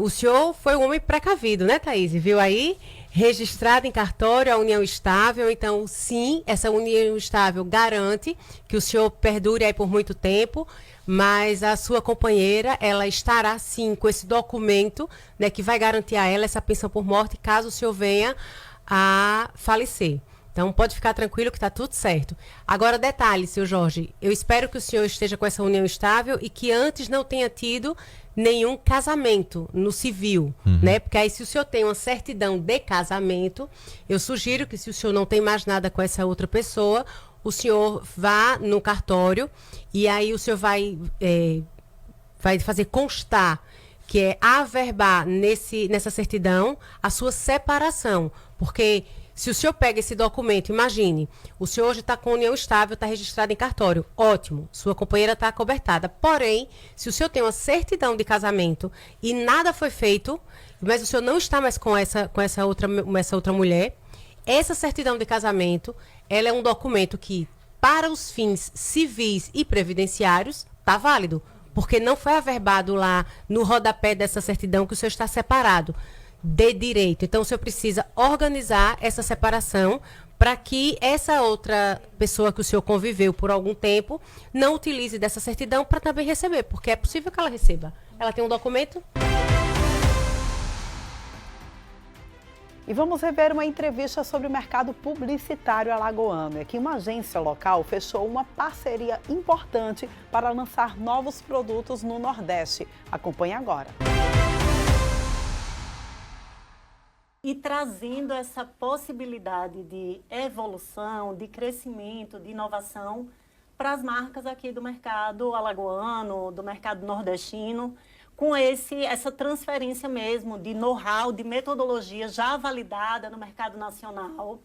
Speaker 11: o senhor foi um homem precavido, né, Thaís? Viu aí? Registrado em cartório, a união estável. Então, sim, essa união estável garante que o senhor perdure aí por muito tempo, mas a sua companheira, ela estará, sim, com esse documento, né, que vai garantir a ela essa pensão por morte, caso o senhor venha a falecer. Então, pode ficar tranquilo que está tudo certo. Agora, detalhe, seu Jorge, eu espero que o senhor esteja com essa união estável e que antes não tenha tido nenhum casamento no civil, né? Porque aí, se o senhor tem uma certidão de casamento, eu sugiro que, se o senhor não tem mais nada com essa outra pessoa, o senhor vá no cartório e aí o senhor vai fazer constar, que é averbar nessa certidão a sua separação. Porque se o senhor pega esse documento, imagine, o senhor hoje está com união estável, está registrado em cartório, ótimo, sua companheira está acobertada. Porém, se o senhor tem uma certidão de casamento e nada foi feito, mas o senhor não está mais com essa outra mulher, essa certidão de casamento, ela é um documento que, para os fins civis e previdenciários, está válido. Porque não foi averbado lá no rodapé dessa certidão que o senhor está separado de direito. Então, o senhor precisa organizar essa separação para que essa outra pessoa que o senhor conviveu por algum tempo não utilize dessa certidão para também receber, porque é possível que ela receba. Ela tem um documento?
Speaker 1: E vamos rever uma entrevista sobre o mercado publicitário alagoano. É que uma agência local fechou uma parceria importante para lançar novos produtos no Nordeste. Acompanhe agora.
Speaker 13: E trazendo essa possibilidade de evolução, de crescimento, de inovação para as marcas aqui do mercado alagoano, do mercado nordestino, com essa transferência mesmo de know-how, de metodologia já validada no mercado nacional,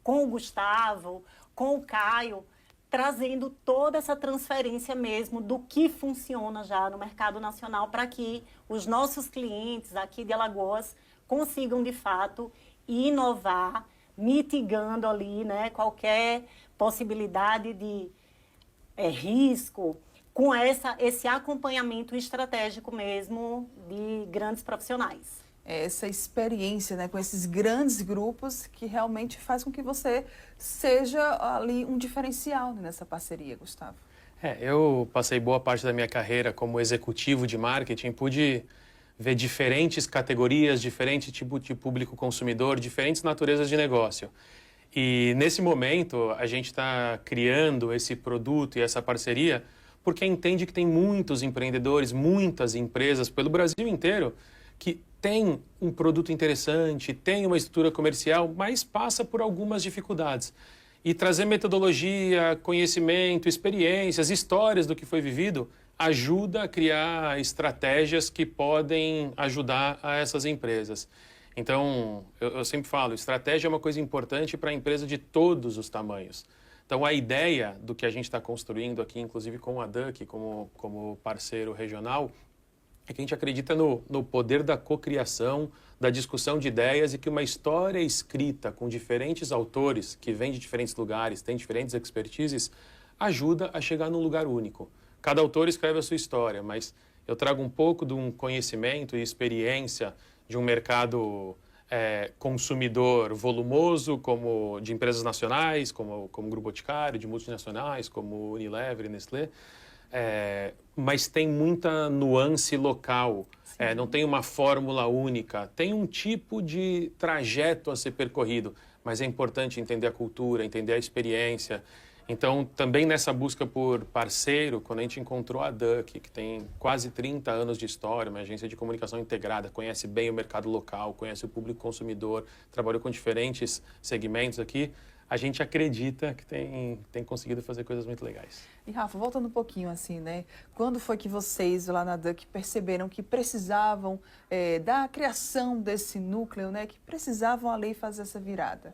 Speaker 13: com o Gustavo, com o Caio, trazendo toda essa transferência mesmo do que funciona já no mercado nacional para que os nossos clientes aqui de Alagoas consigam, de fato, inovar, mitigando ali, né, qualquer possibilidade de risco, com esse acompanhamento estratégico mesmo de grandes profissionais.
Speaker 8: Essa experiência, né, com esses grandes grupos que realmente faz com que você seja ali um diferencial nessa parceria, Gustavo.
Speaker 14: Eu passei boa parte da minha carreira como executivo de marketing, pude ver diferentes categorias, diferente tipo de público consumidor, diferentes naturezas de negócio. E nesse momento a gente está criando esse produto e essa parceria porque entende que tem muitos empreendedores, muitas empresas pelo Brasil inteiro que tem um produto interessante, tem uma estrutura comercial, mas passa por algumas dificuldades. E trazer metodologia, conhecimento, experiências, histórias do que foi vivido ajuda a criar estratégias que podem ajudar a essas empresas. Então, eu sempre falo, estratégia é uma coisa importante para a empresa de todos os tamanhos. Então, a ideia do que a gente está construindo aqui, inclusive com a Duck como parceiro regional, é que a gente acredita no poder da cocriação, da discussão de ideias e que uma história escrita com diferentes autores, que vêm de diferentes lugares, têm diferentes expertises, ajuda a chegar num lugar único. Cada autor escreve a sua história, mas eu trago um pouco de um conhecimento e experiência de um mercado consumidor volumoso, como de empresas nacionais, como Grupo Boticário, de multinacionais, como Unilever e Nestlé, mas tem muita nuance local, não tem uma fórmula única, tem um tipo de trajeto a ser percorrido, mas é importante entender a cultura, entender a experiência. Então, também nessa busca por parceiro, quando a gente encontrou a Duck, que tem quase 30 anos de história, uma agência de comunicação integrada, conhece bem o mercado local, conhece o público consumidor, trabalhou com diferentes segmentos aqui, a gente acredita que tem conseguido fazer coisas muito legais.
Speaker 8: E Rafa, voltando um pouquinho assim, né? Quando foi que vocês lá na Duck perceberam que precisavam da criação desse núcleo, né? Que precisavam ali fazer essa virada?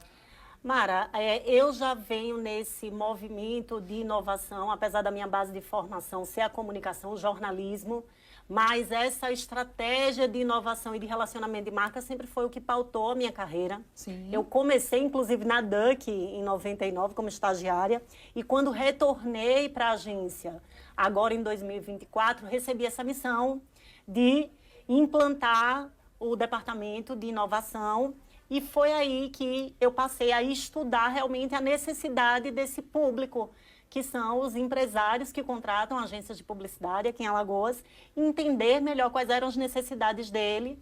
Speaker 13: Mara, eu já venho nesse movimento de inovação, apesar da minha base de formação ser a comunicação, o jornalismo, mas essa estratégia de inovação e de relacionamento de marca sempre foi o que pautou a minha carreira.
Speaker 8: Sim.
Speaker 13: Eu comecei, inclusive, na Duck em 99 como estagiária e quando retornei para a agência, agora em 2024, recebi essa missão de implantar o departamento de inovação. E foi aí que eu passei a estudar realmente a necessidade desse público, que são os empresários que contratam agências de publicidade aqui em Alagoas, entender melhor quais eram as necessidades dele,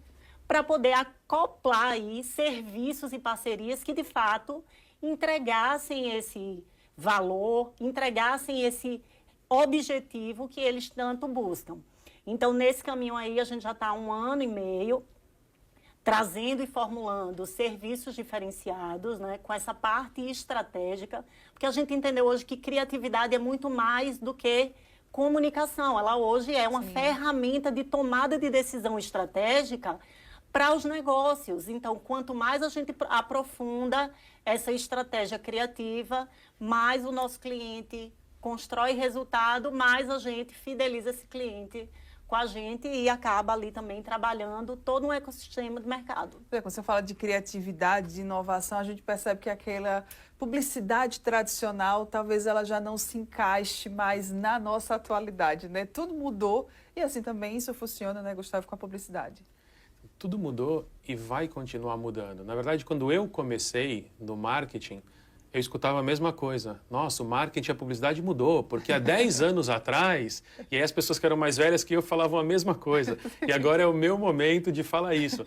Speaker 13: para poder acoplar aí serviços e parcerias que, de fato, entregassem esse valor, entregassem esse objetivo que eles tanto buscam. Então, nesse caminho aí, a gente já está há 1 ano e meio, trazendo e formulando serviços diferenciados, né, com essa parte estratégica, porque a gente entendeu hoje que criatividade é muito mais do que comunicação. Ela hoje é uma ferramenta de tomada de decisão estratégica para os negócios. Então, quanto mais a gente aprofunda essa estratégia criativa, mais o nosso cliente constrói resultado, mais a gente fideliza esse cliente com a gente e acaba ali também trabalhando todo um ecossistema de mercado.
Speaker 8: Quando você fala de criatividade, de inovação, a gente percebe que aquela publicidade tradicional, talvez ela já não se encaixe mais na nossa atualidade, né? Tudo mudou e assim também isso funciona, né, Gustavo, com a publicidade.
Speaker 14: Tudo mudou e vai continuar mudando. Na verdade, quando eu comecei no marketing, eu escutava a mesma coisa. Nossa, o marketing e a publicidade mudou, porque há 10 anos atrás, e aí as pessoas que eram mais velhas que eu falavam a mesma coisa. E agora é o meu momento de falar isso.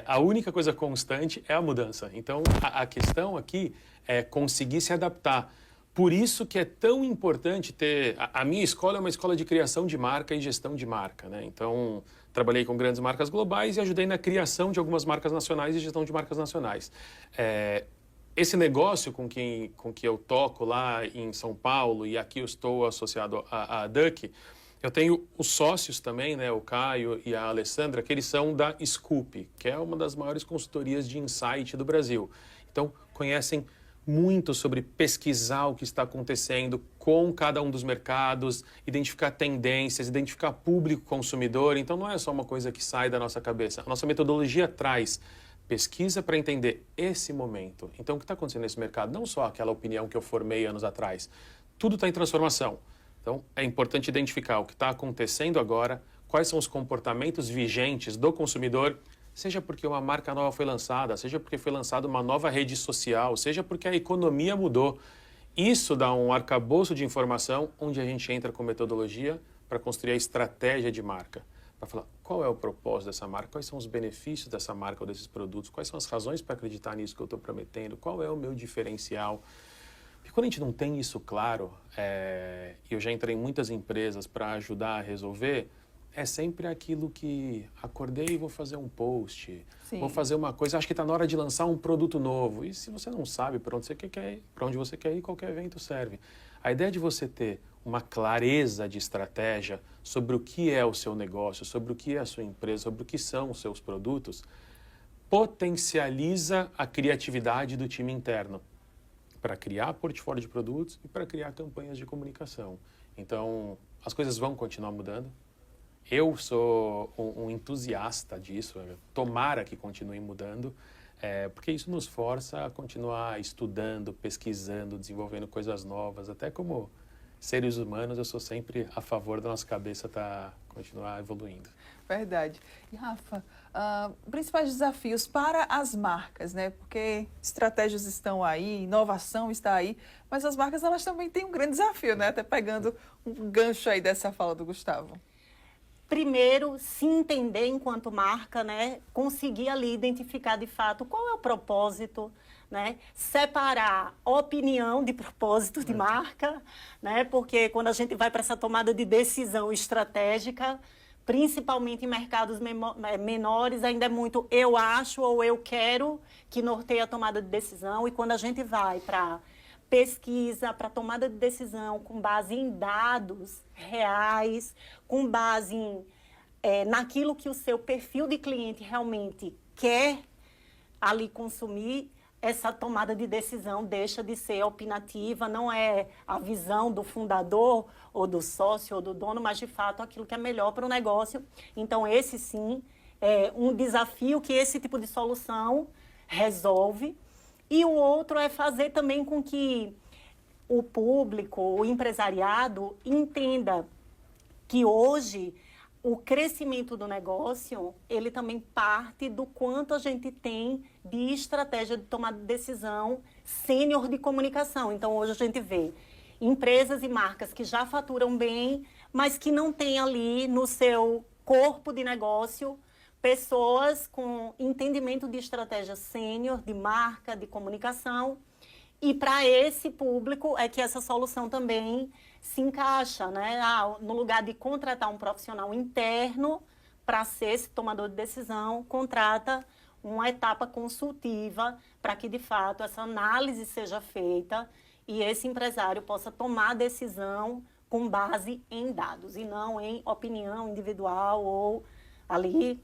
Speaker 14: A única coisa constante é a mudança. Então, a questão aqui é conseguir se adaptar. Por isso que é tão importante ter... A minha escola é uma escola de criação de marca e gestão de marca, né? Então, trabalhei com grandes marcas globais e ajudei na criação de algumas marcas nacionais e gestão de marcas nacionais. Esse negócio com que eu toco lá em São Paulo, e aqui eu estou associado à Duck, eu tenho os sócios também, né, o Caio e a Alessandra, que eles são da Scoop, que é uma das maiores consultorias de insight do Brasil. Então, conhecem muito sobre pesquisar o que está acontecendo com cada um dos mercados, identificar tendências, identificar público consumidor. Então, não é só uma coisa que sai da nossa cabeça. A nossa metodologia traz pesquisa para entender esse momento. Então, o que está acontecendo nesse mercado? Não só aquela opinião que eu formei anos atrás. Tudo está em transformação. Então, é importante identificar o que está acontecendo agora, quais são os comportamentos vigentes do consumidor, seja porque uma marca nova foi lançada, seja porque foi lançada uma nova rede social, seja porque a economia mudou. Isso dá um arcabouço de informação onde a gente entra com metodologia para construir a estratégia de marca. Para falar qual é o propósito dessa marca, quais são os benefícios dessa marca ou desses produtos, quais são as razões para acreditar nisso que eu estou prometendo, qual é o meu diferencial. Porque quando a gente não tem isso claro, e eu já entrei em muitas empresas para ajudar a resolver, é sempre aquilo que acordei e vou fazer um post,
Speaker 8: Sim.
Speaker 14: vou fazer uma coisa, acho que está na hora de lançar um produto novo. E se você não sabe para onde você quer ir, para onde você quer ir, qualquer evento serve. A ideia de você ter uma clareza de estratégia sobre o que é o seu negócio, sobre o que é a sua empresa, sobre o que são os seus produtos, potencializa a criatividade do time interno para criar portfólio de produtos e para criar campanhas de comunicação. Então, as coisas vão continuar mudando. Eu sou um entusiasta disso, tomara que continue mudando, porque isso nos força a continuar estudando, pesquisando, desenvolvendo coisas novas. Até como seres humanos, eu sou sempre a favor da nossa cabeça continuar evoluindo.
Speaker 8: Verdade. E, Rafa, principais desafios para as marcas, né? Porque estratégias estão aí, inovação está aí, mas as marcas elas também têm um grande desafio, né? Até pegando um gancho aí dessa fala do Gustavo.
Speaker 13: Primeiro, se entender enquanto marca, né? Conseguir ali identificar de fato qual é o propósito, né? Separar opinião de propósito de marca, né? Porque quando a gente vai para essa tomada de decisão estratégica, principalmente em mercados menores, ainda é muito eu acho ou eu quero que norteie a tomada de decisão. E quando a gente vai para pesquisa, para tomada de decisão com base em dados reais, com base naquilo que o seu perfil de cliente realmente quer ali consumir, essa tomada de decisão deixa de ser opinativa, não é a visão do fundador ou do sócio ou do dono, mas de fato aquilo que é melhor para o negócio. Então esse sim é um desafio que esse tipo de solução resolve. E o outro é fazer também com que o público, o empresariado, entenda que hoje o crescimento do negócio, ele também parte do quanto a gente tem de estratégia de tomada de decisão sênior de comunicação. Então, hoje a gente vê empresas e marcas que já faturam bem, mas que não têm ali no seu corpo de negócio pessoas com entendimento de estratégia sênior, de marca, de comunicação. E para esse público é que essa solução também se encaixa, né? No lugar de contratar um profissional interno para ser esse tomador de decisão, contrata uma etapa consultiva para que, de fato, essa análise seja feita e esse empresário possa tomar a decisão com base em dados e não em opinião individual ou ali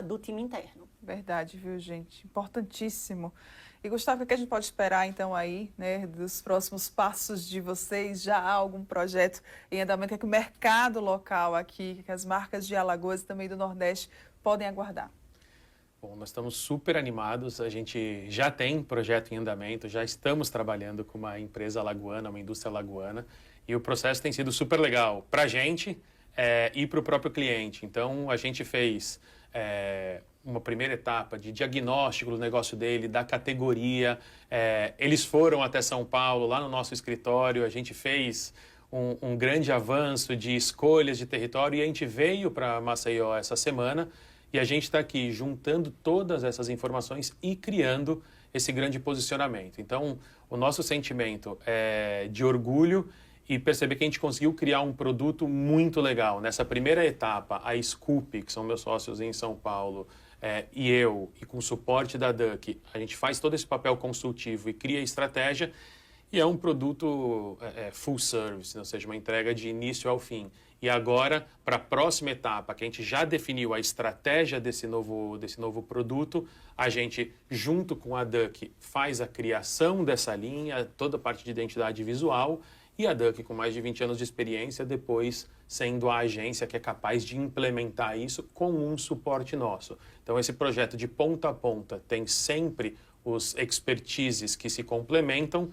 Speaker 13: do time interno.
Speaker 8: Verdade, viu, gente? Importantíssimo. E, Gustavo, o que a gente pode esperar, então, aí, né, dos próximos passos de vocês? Já há algum projeto em andamento? O que o mercado local aqui, que as marcas de Alagoas e também do Nordeste podem aguardar?
Speaker 14: Bom, nós estamos super animados, a gente já tem projeto em andamento, já estamos trabalhando com uma empresa alagoana, uma indústria alagoana, e o processo tem sido super legal para a gente e para o próprio cliente. Então, a gente fez uma primeira etapa de diagnóstico do negócio dele, da categoria. Eles foram até São Paulo, lá no nosso escritório, a gente fez um grande avanço de escolhas de território e a gente veio para Maceió essa semana e a gente está aqui juntando todas essas informações e criando esse grande posicionamento. Então, o nosso sentimento é de orgulho e perceber que a gente conseguiu criar um produto muito legal. Nessa primeira etapa, a Scoop, que são meus sócios em São Paulo, e eu, e com o suporte da Duck, a gente faz todo esse papel consultivo e cria estratégia, e é um produto full service, ou seja, uma entrega de início ao fim. E agora, para a próxima etapa, que a gente já definiu a estratégia desse novo produto, a gente, junto com a Duck, faz a criação dessa linha, toda a parte de identidade visual, e a Duck, com mais de 20 anos de experiência, depois sendo a agência que é capaz de implementar isso com um suporte nosso. Então, esse projeto de ponta a ponta tem sempre os expertises que se complementam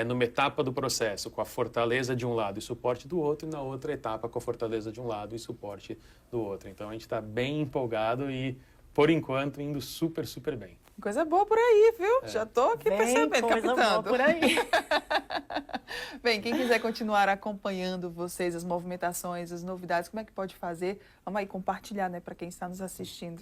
Speaker 14: numa etapa do processo com a fortaleza de um lado e suporte do outro, e na outra etapa com a fortaleza de um lado e suporte do outro. Então, a gente está bem empolgado e, por enquanto, indo super, super bem.
Speaker 8: Coisa boa por aí, viu? Já estou aqui percebendo,
Speaker 13: coisa
Speaker 8: captando.
Speaker 13: Boa por aí.
Speaker 8: Bem, quem quiser continuar acompanhando vocês, as movimentações, as novidades, como é que pode fazer? Vamos aí compartilhar, né, para quem está nos assistindo.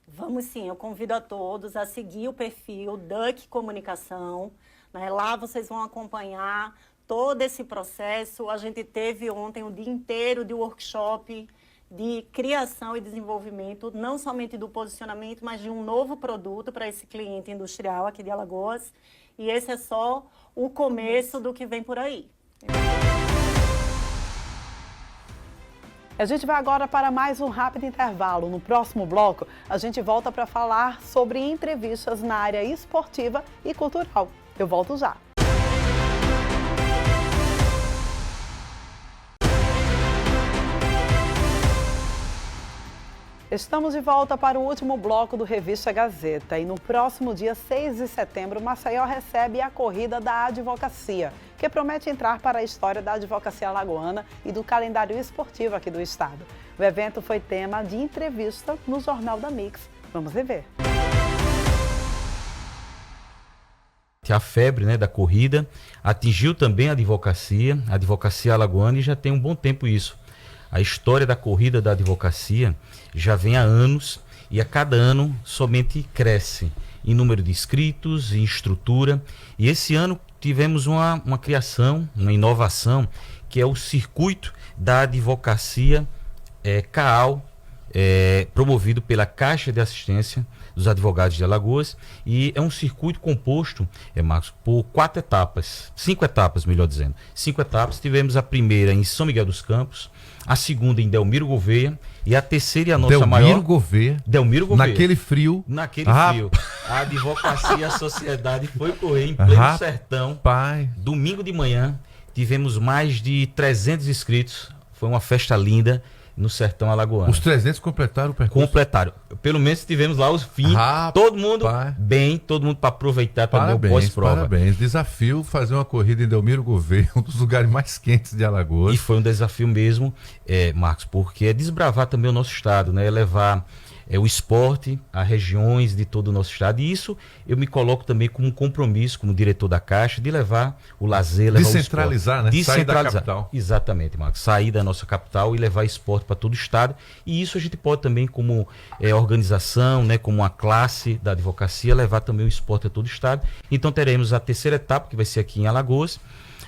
Speaker 13: Vamos sim, eu convido a todos a seguir o perfil Duck Comunicação. Né? Lá vocês vão acompanhar todo esse processo. A gente teve ontem o dia inteiro de workshop de criação e desenvolvimento, não somente do posicionamento, mas de um novo produto para esse cliente industrial aqui de Alagoas. E esse é só o começo do que vem por aí.
Speaker 1: A gente vai agora para mais um rápido intervalo. No próximo bloco, a gente volta para falar sobre entrevistas na área esportiva e cultural. Eu volto já. Estamos de volta para o último bloco do Revista Gazeta e no próximo dia 6 de setembro, Maceió recebe a Corrida da Advocacia, que promete entrar para a história da advocacia alagoana e do calendário esportivo aqui do estado. O evento foi tema de entrevista no Jornal da Mix. Vamos rever.
Speaker 15: A febre, né, da corrida atingiu também a advocacia alagoana, e já tem um bom tempo isso. A história da corrida da advocacia já vem há anos e a cada ano somente cresce em número de inscritos, em estrutura. E esse ano tivemos uma criação, uma inovação, que é o circuito da advocacia CAAL, promovido pela Caixa de Assistência dos Advogados de Alagoas, e é um circuito composto, Marcos, por 5 etapas, melhor dizendo. 5 etapas. Tivemos a primeira em São Miguel dos Campos, a segunda em Delmiro Gouveia e a terceira e a nossa maior... Delmiro Gouveia.
Speaker 3: Naquele frio.
Speaker 15: Frio. A advocacia, a sociedade foi correr em pleno sertão. Domingo de manhã, tivemos mais de 300 inscritos. Foi uma festa linda no sertão alagoano.
Speaker 3: Os 300 completaram o percurso?
Speaker 15: Completaram. Pelo menos tivemos lá os fins. Todo mundo bem, todo mundo para aproveitar também o pós-prova.
Speaker 3: Parabéns. Desafio fazer uma corrida em Delmiro Gouveia, um dos lugares mais quentes de Alagoas.
Speaker 15: E foi um desafio mesmo, Marcos, porque é desbravar também o nosso estado, né? Levar o esporte a regiões de todo o nosso estado. E isso eu me coloco também como um compromisso, como diretor da Caixa, de levar o lazer, levar
Speaker 3: descentralizar,
Speaker 15: o esporte.
Speaker 3: Né? Sair da capital.
Speaker 15: Exatamente, Marcos. Sair da nossa capital e levar esporte para todo o estado. E isso a gente pode também, como organização, né, como uma classe da advocacia, levar também o esporte a todo o estado. Então teremos a terceira etapa, que vai ser aqui em Alagoas.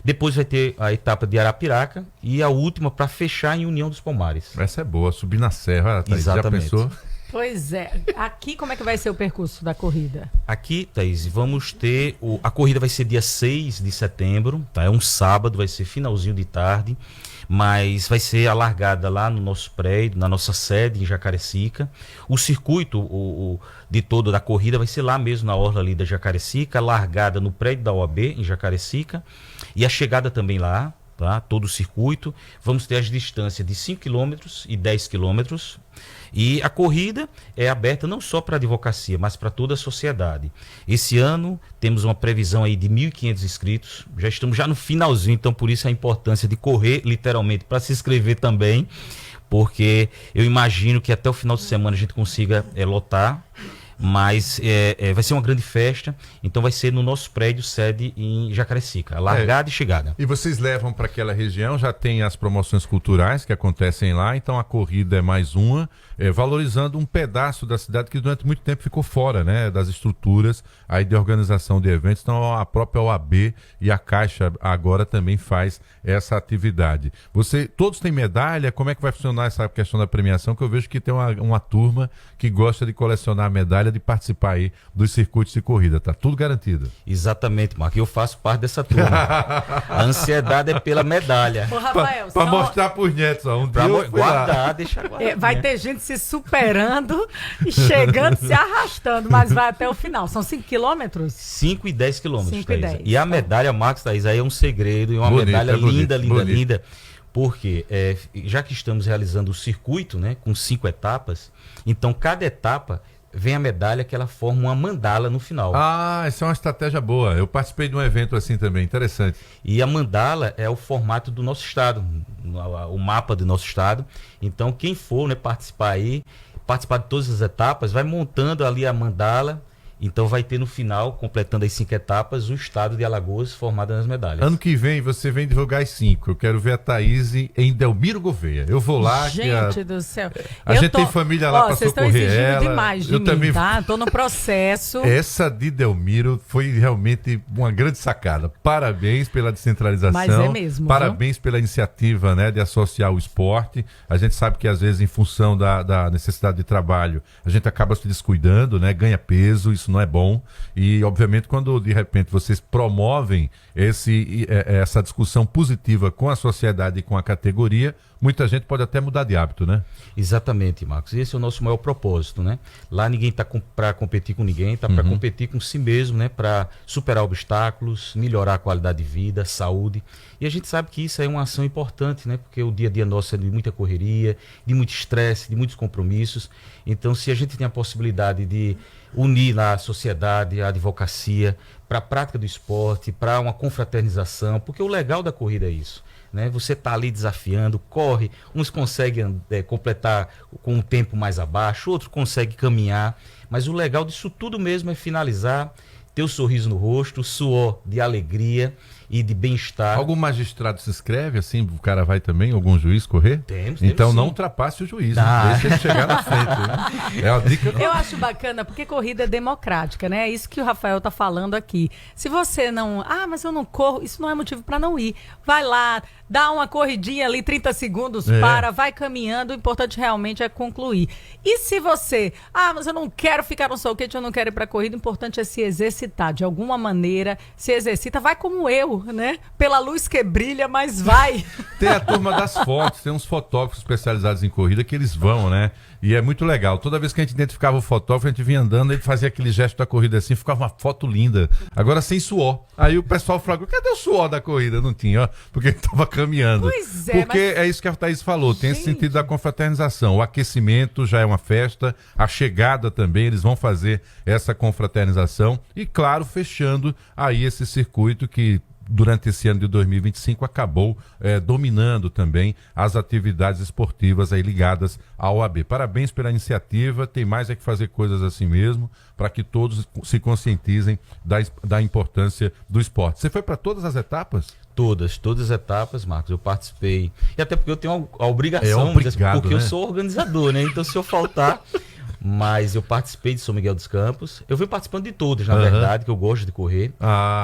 Speaker 15: Depois vai ter a etapa de Arapiraca e a última para fechar em União dos Palmares.
Speaker 3: Essa é boa, subir na serra.
Speaker 15: Exatamente.
Speaker 3: Já pensou?
Speaker 5: Pois é. Aqui, como é que vai ser o percurso da corrida?
Speaker 15: Aqui, Thaís, vamos ter... A corrida vai ser dia 6 de setembro, tá? É um sábado, vai ser finalzinho de tarde, mas vai ser a largada lá no nosso prédio, na nossa sede em Jacarecica. O circuito de todo da corrida vai ser lá mesmo, na orla ali da Jacarecica, a largada no prédio da OAB em Jacarecica e a chegada também lá, tá? Todo o circuito. Vamos ter as distâncias de 5 km e 10 km. E a corrida é aberta não só para a advocacia, mas para toda a sociedade. Esse ano temos uma previsão aí de 1.500 inscritos, já estamos no finalzinho, então por isso a importância de correr literalmente para se inscrever também, porque eu imagino que até o final de semana a gente consiga lotar. Mas vai ser uma grande festa, então vai ser no nosso prédio sede em Jacarecica, largada e chegada.
Speaker 3: E vocês levam para aquela região, já tem as promoções culturais que acontecem lá, então a corrida é mais uma, valorizando um pedaço da cidade que durante muito tempo ficou fora, né, das estruturas aí de organização de eventos. Então a própria OAB e a Caixa agora também faz essa atividade. Todos têm medalha? Como é que vai funcionar essa questão da premiação? Que eu vejo que tem uma turma que gosta de colecionar medalha, de participar aí dos circuitos de corrida. Tá tudo garantido.
Speaker 15: Exatamente, Marco. Eu faço parte dessa turma. A ansiedade é pela medalha.
Speaker 5: Ô, Rafael,
Speaker 3: pra mostrar pros netos, ó.
Speaker 15: Guardar, deixa guardar.
Speaker 5: Vai ter gente se superando e chegando, se arrastando, mas vai até o final. São 5 quilômetros?
Speaker 15: 5 e 10 quilômetros,
Speaker 5: 5 e 10.
Speaker 15: E a medalha, Marcos, Thaís, aí é um segredo, e uma medalha linda. Porque já que estamos realizando o circuito, né, com 5 etapas, então cada etapa vem a medalha que ela forma uma mandala no final.
Speaker 3: Essa é uma estratégia boa. Eu participei de um evento assim também, interessante.
Speaker 15: E a mandala é o formato do nosso estado, o mapa do nosso estado. Então quem for, né, participar de todas as etapas, vai montando ali a mandala Então vai ter no final, completando as 5 etapas, o estado de Alagoas formado nas medalhas.
Speaker 3: Ano que vem você vem divulgar as 5. Eu quero ver a Thaís em Delmiro Gouveia. Eu vou lá.
Speaker 5: Gente do céu.
Speaker 3: A gente tem família lá para socorrer ela.
Speaker 5: Vocês estão exigindo demais de mim,
Speaker 3: também...
Speaker 5: tá? Tô no processo.
Speaker 3: Essa de Delmiro foi realmente uma grande sacada. Parabéns pela descentralização.
Speaker 5: Mas é mesmo.
Speaker 3: Parabéns pela iniciativa, né, de associar o esporte. A gente sabe que às vezes em função da necessidade de trabalho, a gente acaba se descuidando, né? Ganha peso, isso não é bom. E, obviamente, quando de repente vocês promovem essa discussão positiva com a sociedade e com a categoria, muita gente pode até mudar de hábito, né?
Speaker 15: Exatamente, Marcos. Esse é o nosso maior propósito, né? Lá ninguém está para competir com ninguém, está para competir com si mesmo, né? Para superar obstáculos, melhorar a qualidade de vida, saúde. E a gente sabe que isso é uma ação importante, né? Porque o dia a dia nosso é de muita correria, de muito estresse, de muitos compromissos. Então, se a gente tem a possibilidade de unir a sociedade, a advocacia, para a prática do esporte, para uma confraternização, porque o legal da corrida é isso, né? Você está ali desafiando, corre, uns conseguem completar com um tempo mais abaixo, outros conseguem caminhar, mas o legal disso tudo mesmo é finalizar, ter o sorriso no rosto, o suor de alegria e de bem-estar.
Speaker 3: Algum magistrado se inscreve, assim, o cara vai também, algum juiz correr?
Speaker 15: Temos
Speaker 3: então
Speaker 15: sim.
Speaker 3: Não ultrapasse o juiz, deixa ele chegar na frente. É uma dica.
Speaker 5: Eu acho bacana, porque corrida é democrática, né? É isso que o Rafael tá falando aqui. Se você não... mas eu não corro, isso não é motivo para não ir. Vai lá, dá uma corridinha ali, 30 segundos, vai caminhando, o importante realmente é concluir. E se você... mas eu não quero ficar no soquete, eu não quero ir pra corrida, o importante é se exercitar. De alguma maneira, se exercita, vai como eu, né? Pela luz que brilha, mas vai.
Speaker 3: Tem a turma das fotos, tem uns fotógrafos especializados em corrida que eles vão, né? E é muito legal. Toda vez que a gente identificava o fotógrafo, a gente vinha andando, ele fazia aquele gesto da corrida assim, ficava uma foto linda. Agora sem suor. Aí o pessoal falou, cadê o suor da corrida? Não tinha, ó, porque ele estava caminhando.
Speaker 5: Pois é,
Speaker 3: porque é isso que a Thaís falou, tem esse sentido da confraternização. O aquecimento já é uma festa, a chegada também, eles vão fazer essa confraternização. E claro, fechando aí esse circuito que durante esse ano de 2025 acabou dominando também as atividades esportivas aí ligadas à OAB. Parabéns pela iniciativa, tem mais é que fazer coisas assim mesmo, para que todos se conscientizem da importância do esporte. Você foi para todas as etapas?
Speaker 15: Todas as etapas, Marcos, eu participei. E até porque eu tenho a obrigação, porque
Speaker 3: né?
Speaker 15: Eu sou organizador, né? Então se eu faltar... Mas eu participei de São Miguel dos Campos. Eu venho participando de todas, na verdade, que eu gosto de correr.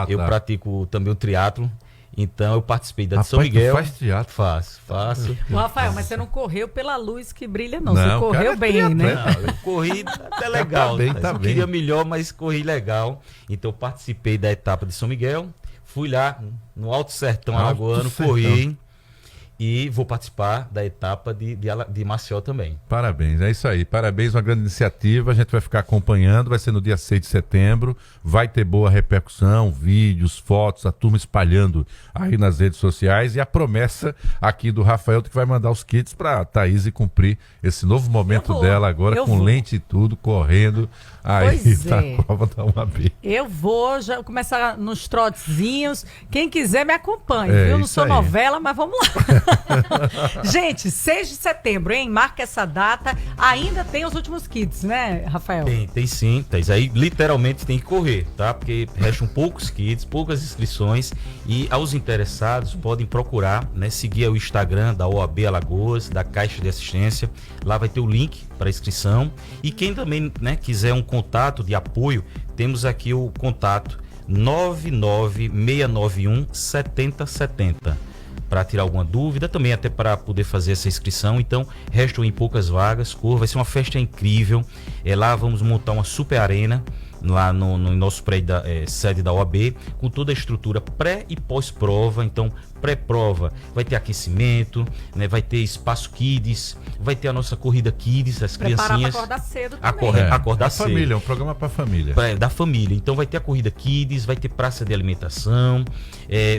Speaker 15: Eu pratico também o triatlo. Então eu participei da de São Miguel.
Speaker 3: Tu faz triatlo?
Speaker 15: Faço.
Speaker 5: Rafael, mas você não correu pela luz que brilha, não. Você correu bem, né?
Speaker 15: Não, eu corri até legal. Eu queria melhor, mas corri legal. Então eu participei da etapa de São Miguel. Fui lá no Alto Sertão Alagoano, corri. E vou participar da etapa de Maceió também.
Speaker 3: Parabéns, é isso aí. Parabéns, uma grande iniciativa. A gente vai ficar acompanhando. Vai ser no dia 6 de setembro. Vai ter boa repercussão, vídeos, fotos, a turma espalhando aí nas redes sociais. E a promessa aqui do Rafael que vai mandar os kits para a Thaís cumprir esse novo momento dela agora, com lente e tudo, correndo. Aí tá a prova da UAB.
Speaker 5: Eu vou já começar nos trotezinhos. Quem quiser me acompanhe, viu? Não sou novela, mas vamos lá. Gente, 6 de setembro, hein? Marca essa data. Ainda tem os últimos kits, né, Rafael?
Speaker 15: Tem sim. Aí literalmente tem que correr, tá? Porque restam poucos kits, poucas inscrições. E aos interessados podem procurar, né? Seguir o Instagram da OAB Alagoas, da Caixa de Assistência. Lá vai ter o link para inscrição. E quem também, né, quiser um contato de apoio, temos aqui o contato 99691 7070. Para tirar alguma dúvida, também até para poder fazer essa inscrição. Então, restam em poucas vagas, vai ser uma festa incrível. Lá vamos montar uma super arena, lá no nosso prédio sede da OAB, com toda a estrutura pré e pós-prova. Então, pré-prova vai ter aquecimento, né? Vai ter espaço kids, vai ter a nossa corrida kids, as criancinhas.
Speaker 5: Para acordar cedo também.
Speaker 15: Acordar cedo.
Speaker 3: Família, um programa para família.
Speaker 15: Da família. Então vai ter a corrida kids, vai ter praça de alimentação,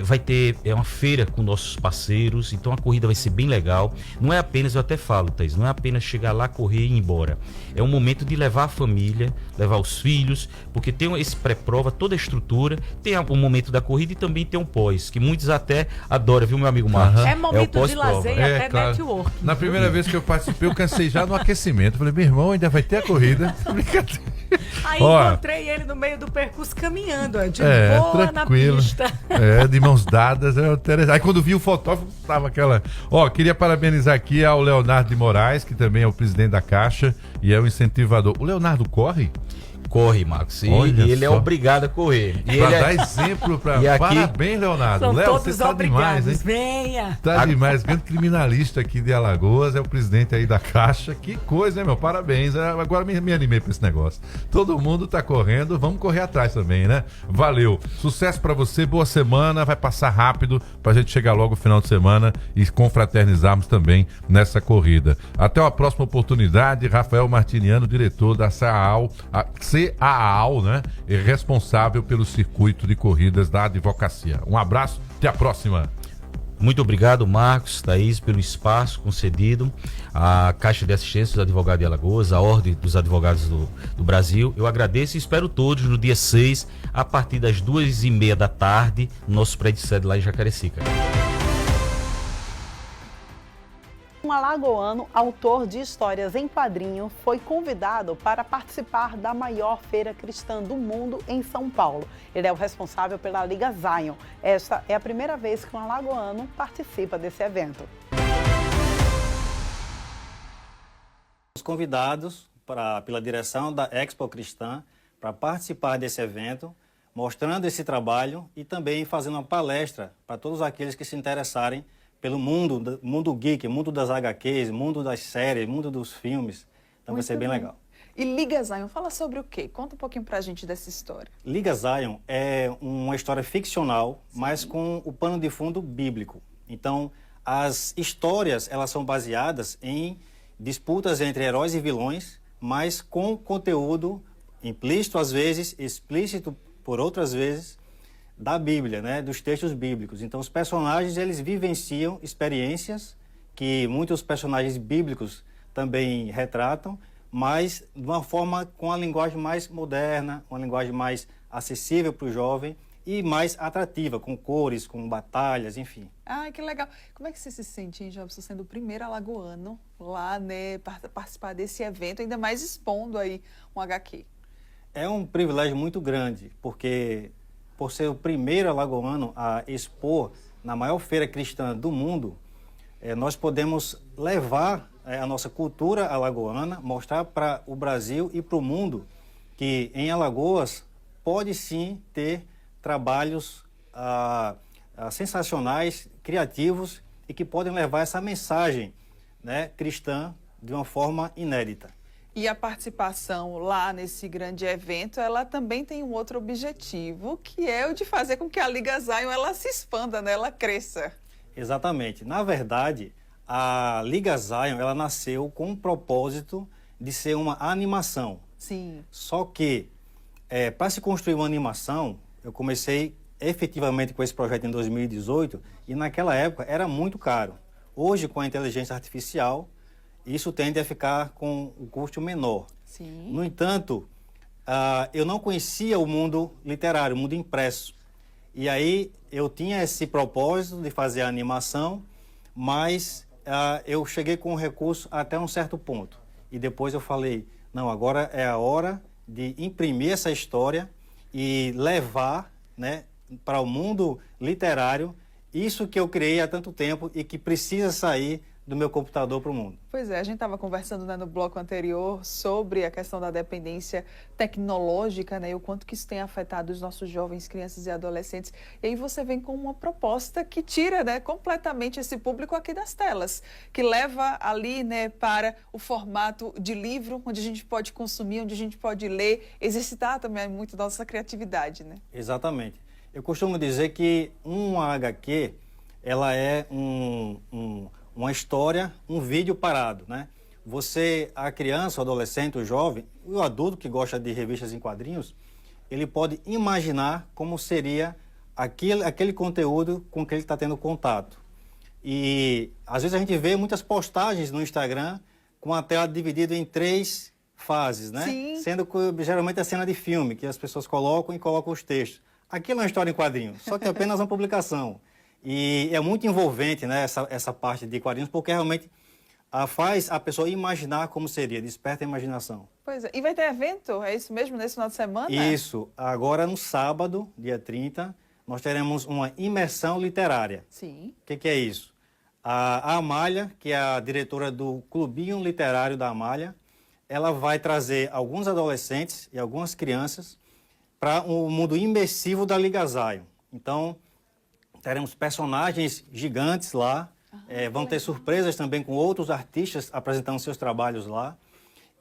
Speaker 15: vai ter uma feira com nossos parceiros. Então a corrida vai ser bem legal. Não é apenas, eu até falo, Thaís, não é apenas chegar lá, correr e ir embora. É um momento de levar a família, levar os filhos, porque tem esse pré-prova, toda a estrutura, tem o momento da corrida e também tem um pós, que muitos até adoram, viu, meu amigo Marcos?
Speaker 5: É momento de lazer e até network.
Speaker 3: Na primeira vez que eu participei, eu cansei já no aquecimento. Falei, meu irmão, ainda vai ter a corrida? Brincadeira.
Speaker 5: Aí
Speaker 3: Ó,
Speaker 5: encontrei ele no meio do percurso caminhando, de
Speaker 3: É,
Speaker 5: boa
Speaker 3: tranquilo.
Speaker 5: na pista.
Speaker 3: É, de mãos dadas. É interessante. Aí quando vi o fotógrafo, tava aquela. Ó, queria parabenizar aqui ao Leonardo de Moraes, que também é o presidente da Caixa e é o incentivador. O Leonardo corre?
Speaker 15: Corre, Marcos. E
Speaker 3: Olha
Speaker 15: ele é
Speaker 3: só.
Speaker 15: obrigado a correr. E
Speaker 3: Pra
Speaker 15: ele
Speaker 3: dar exemplo pra.
Speaker 15: E aqui-
Speaker 3: Parabéns, Leonardo.
Speaker 5: São
Speaker 3: Léo,
Speaker 5: todos
Speaker 3: você tá demais,
Speaker 5: obrigados.
Speaker 3: hein?
Speaker 5: Venha.
Speaker 3: Tá demais, grande criminalista aqui de Alagoas, é o presidente aí da Caixa. Que coisa, hein, meu? Parabéns. Agora me animei pra esse negócio. Todo mundo tá correndo, vamos correr atrás também, né? Valeu. Sucesso pra você, boa semana. Vai passar rápido pra gente chegar logo no final de semana e confraternizarmos também nessa corrida. Até uma próxima oportunidade. Rafael Martiniano, diretor da CAAL, né? E responsável pelo circuito de corridas da advocacia. Um abraço, até a próxima.
Speaker 15: Muito obrigado, Marcos, Thaís, pelo espaço concedido, à Caixa de Assistência dos Advogados de Alagoas, à Ordem dos Advogados do Brasil. Eu agradeço e espero todos no dia 6, a partir das 2h30 da tarde, no nosso prédio de sede lá em Jacarecica.
Speaker 1: Um alagoano, autor de histórias em quadrinho, foi convidado para participar da maior feira cristã do mundo em São Paulo. Ele é o responsável pela Liga Zion. Esta é a primeira vez que um alagoano participa desse evento.
Speaker 16: Os convidados pela direção da Expo Cristã para participar desse evento, mostrando esse trabalho e também fazendo uma palestra para todos aqueles que se interessarem pelo mundo geek, mundo das HQs, mundo das séries, mundo dos filmes. Então vai ser bem legal.
Speaker 8: E Liga Zion, fala sobre o quê? Conta um pouquinho pra gente dessa história.
Speaker 16: Liga Zion é uma história ficcional, mas com o pano de fundo bíblico. Então, as histórias, elas são baseadas em disputas entre heróis e vilões, mas com conteúdo implícito às vezes, explícito por outras vezes, da Bíblia, né, dos textos bíblicos. Então, os personagens, eles vivenciam experiências que muitos personagens bíblicos também retratam, mas de uma forma com a linguagem mais moderna, uma linguagem mais acessível para o jovem e mais atrativa, com cores, com batalhas, enfim.
Speaker 8: Ah, que legal. Como é que você se sente, hein, Jobson, sendo o primeiro alagoano lá, né, para participar desse evento, ainda mais expondo aí um HQ?
Speaker 16: É um privilégio muito grande, porque por ser o primeiro alagoano a expor na maior feira cristã do mundo, nós podemos levar a nossa cultura alagoana, mostrar para o Brasil e para o mundo que em Alagoas pode sim ter trabalhos sensacionais, criativos e que podem levar essa mensagem, né, cristã de uma forma inédita.
Speaker 8: E a participação lá nesse grande evento, ela também tem um outro objetivo, que é o de fazer com que a Liga Zion ela se expanda, né? Ela cresça.
Speaker 16: Exatamente. Na verdade, a Liga Zion ela nasceu com o propósito de ser uma animação.
Speaker 8: Sim.
Speaker 16: Só que, para se construir uma animação, eu comecei efetivamente com esse projeto em 2018 e naquela época era muito caro. Hoje, com a inteligência artificial, isso tende a ficar com um custo menor.
Speaker 8: Sim.
Speaker 16: No entanto, eu não conhecia o mundo literário, o mundo impresso. E aí eu tinha esse propósito de fazer a animação, mas eu cheguei com o recurso até um certo ponto. E depois eu falei, não, agora é a hora de imprimir essa história e levar, né, para o mundo literário isso que eu criei há tanto tempo e que precisa sair do meu computador para o mundo.
Speaker 8: Pois é, a gente estava conversando, né, no bloco anterior sobre a questão da dependência tecnológica, né, e o quanto que isso tem afetado os nossos jovens, crianças e adolescentes. E aí você vem com uma proposta que tira, né, completamente esse público aqui das telas, que leva ali, né, para o formato de livro, onde a gente pode consumir, onde a gente pode ler, exercitar também muito da nossa criatividade, né?
Speaker 16: Exatamente. Eu costumo dizer que uma HQ, ela é uma história, um vídeo parado, né? Você, a criança, o adolescente, o jovem, o adulto que gosta de revistas em quadrinhos, ele pode imaginar como seria aquele conteúdo com que ele está tendo contato. E às vezes a gente vê muitas postagens no Instagram com a tela dividida em 3 fases, né?
Speaker 8: Sim.
Speaker 16: Sendo que geralmente é cena de filme, que as pessoas colocam e colocam os textos. Aquilo é uma história em quadrinho, só que é apenas uma publicação. E é muito envolvente, né, essa parte de quadrinhos, porque realmente faz a pessoa imaginar como seria, desperta a imaginação.
Speaker 8: Pois é. E vai ter evento? É isso mesmo, nesse final de semana?
Speaker 16: Isso. Agora, no sábado, dia 30, nós teremos uma imersão literária.
Speaker 8: Sim.
Speaker 16: O que é isso? A Amália, que é a diretora do Clubinho Literário da Amália, ela vai trazer alguns adolescentes e algumas crianças para o mundo imersivo da Liga Zion. Então, teremos personagens gigantes lá, vão ter surpresas também com outros artistas apresentando seus trabalhos lá.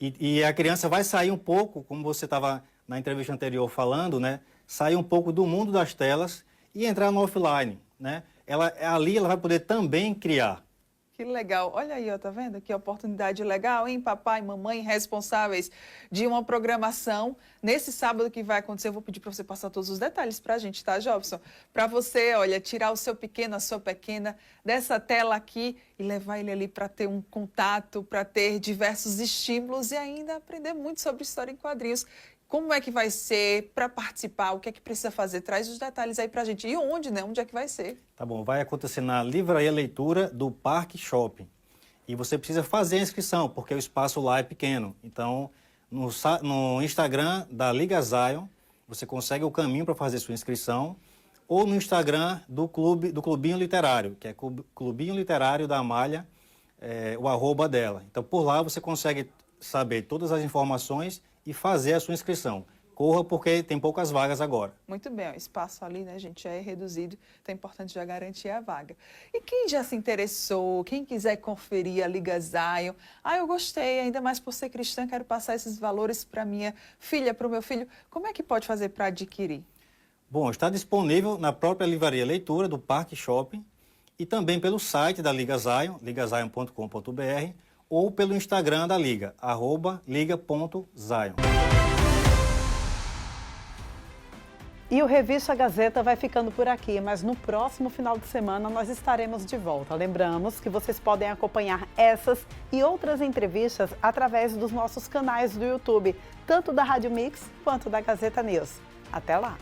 Speaker 16: E a criança vai sair um pouco, como você estava na entrevista anterior falando, né? Sair um pouco do mundo das telas e entrar no offline, né? Ali ela vai poder também criar.
Speaker 8: Que legal. Olha aí, ó, tá vendo? Que oportunidade legal, hein? Papai e mamãe responsáveis de uma programação. Nesse sábado que vai acontecer, eu vou pedir para você passar todos os detalhes para a gente, tá, Jobson? Para você, olha, tirar o seu pequeno, a sua pequena dessa tela aqui e levar ele ali para ter um contato, para ter diversos estímulos e ainda aprender muito sobre história em quadrinhos. Como é que vai ser para participar? O que é que precisa fazer? Traz os detalhes aí para a gente. E onde, né? Onde é que vai ser?
Speaker 16: Tá bom, vai acontecer na Livraria Leitura do Parque Shopping. E você precisa fazer a inscrição, porque o espaço lá é pequeno. Então, no Instagram da Liga Zion, você consegue o caminho para fazer sua inscrição. Ou no Instagram do Clubinho Literário, que é Clubinho Literário da Amália, o @ dela. Então, por lá você consegue saber todas as informações e fazer a sua inscrição. Corra, porque tem poucas vagas agora.
Speaker 8: Muito bem, o espaço ali, né, gente, já é reduzido, então é importante já garantir a vaga. E quem já se interessou, quem quiser conferir a Liga Zion, eu gostei, ainda mais por ser cristã, quero passar esses valores para minha filha, para o meu filho, como é que pode fazer para adquirir?
Speaker 16: Bom, está disponível na própria Livraria Leitura do Parque Shopping e também pelo site da Liga Zion, ligazion.com.br, ou pelo Instagram da Liga, @liga.zion.
Speaker 1: E o Revista Gazeta vai ficando por aqui, mas no próximo final de semana nós estaremos de volta. Lembramos que vocês podem acompanhar essas e outras entrevistas através dos nossos canais do YouTube, tanto da Rádio Mix quanto da Gazeta News. Até lá!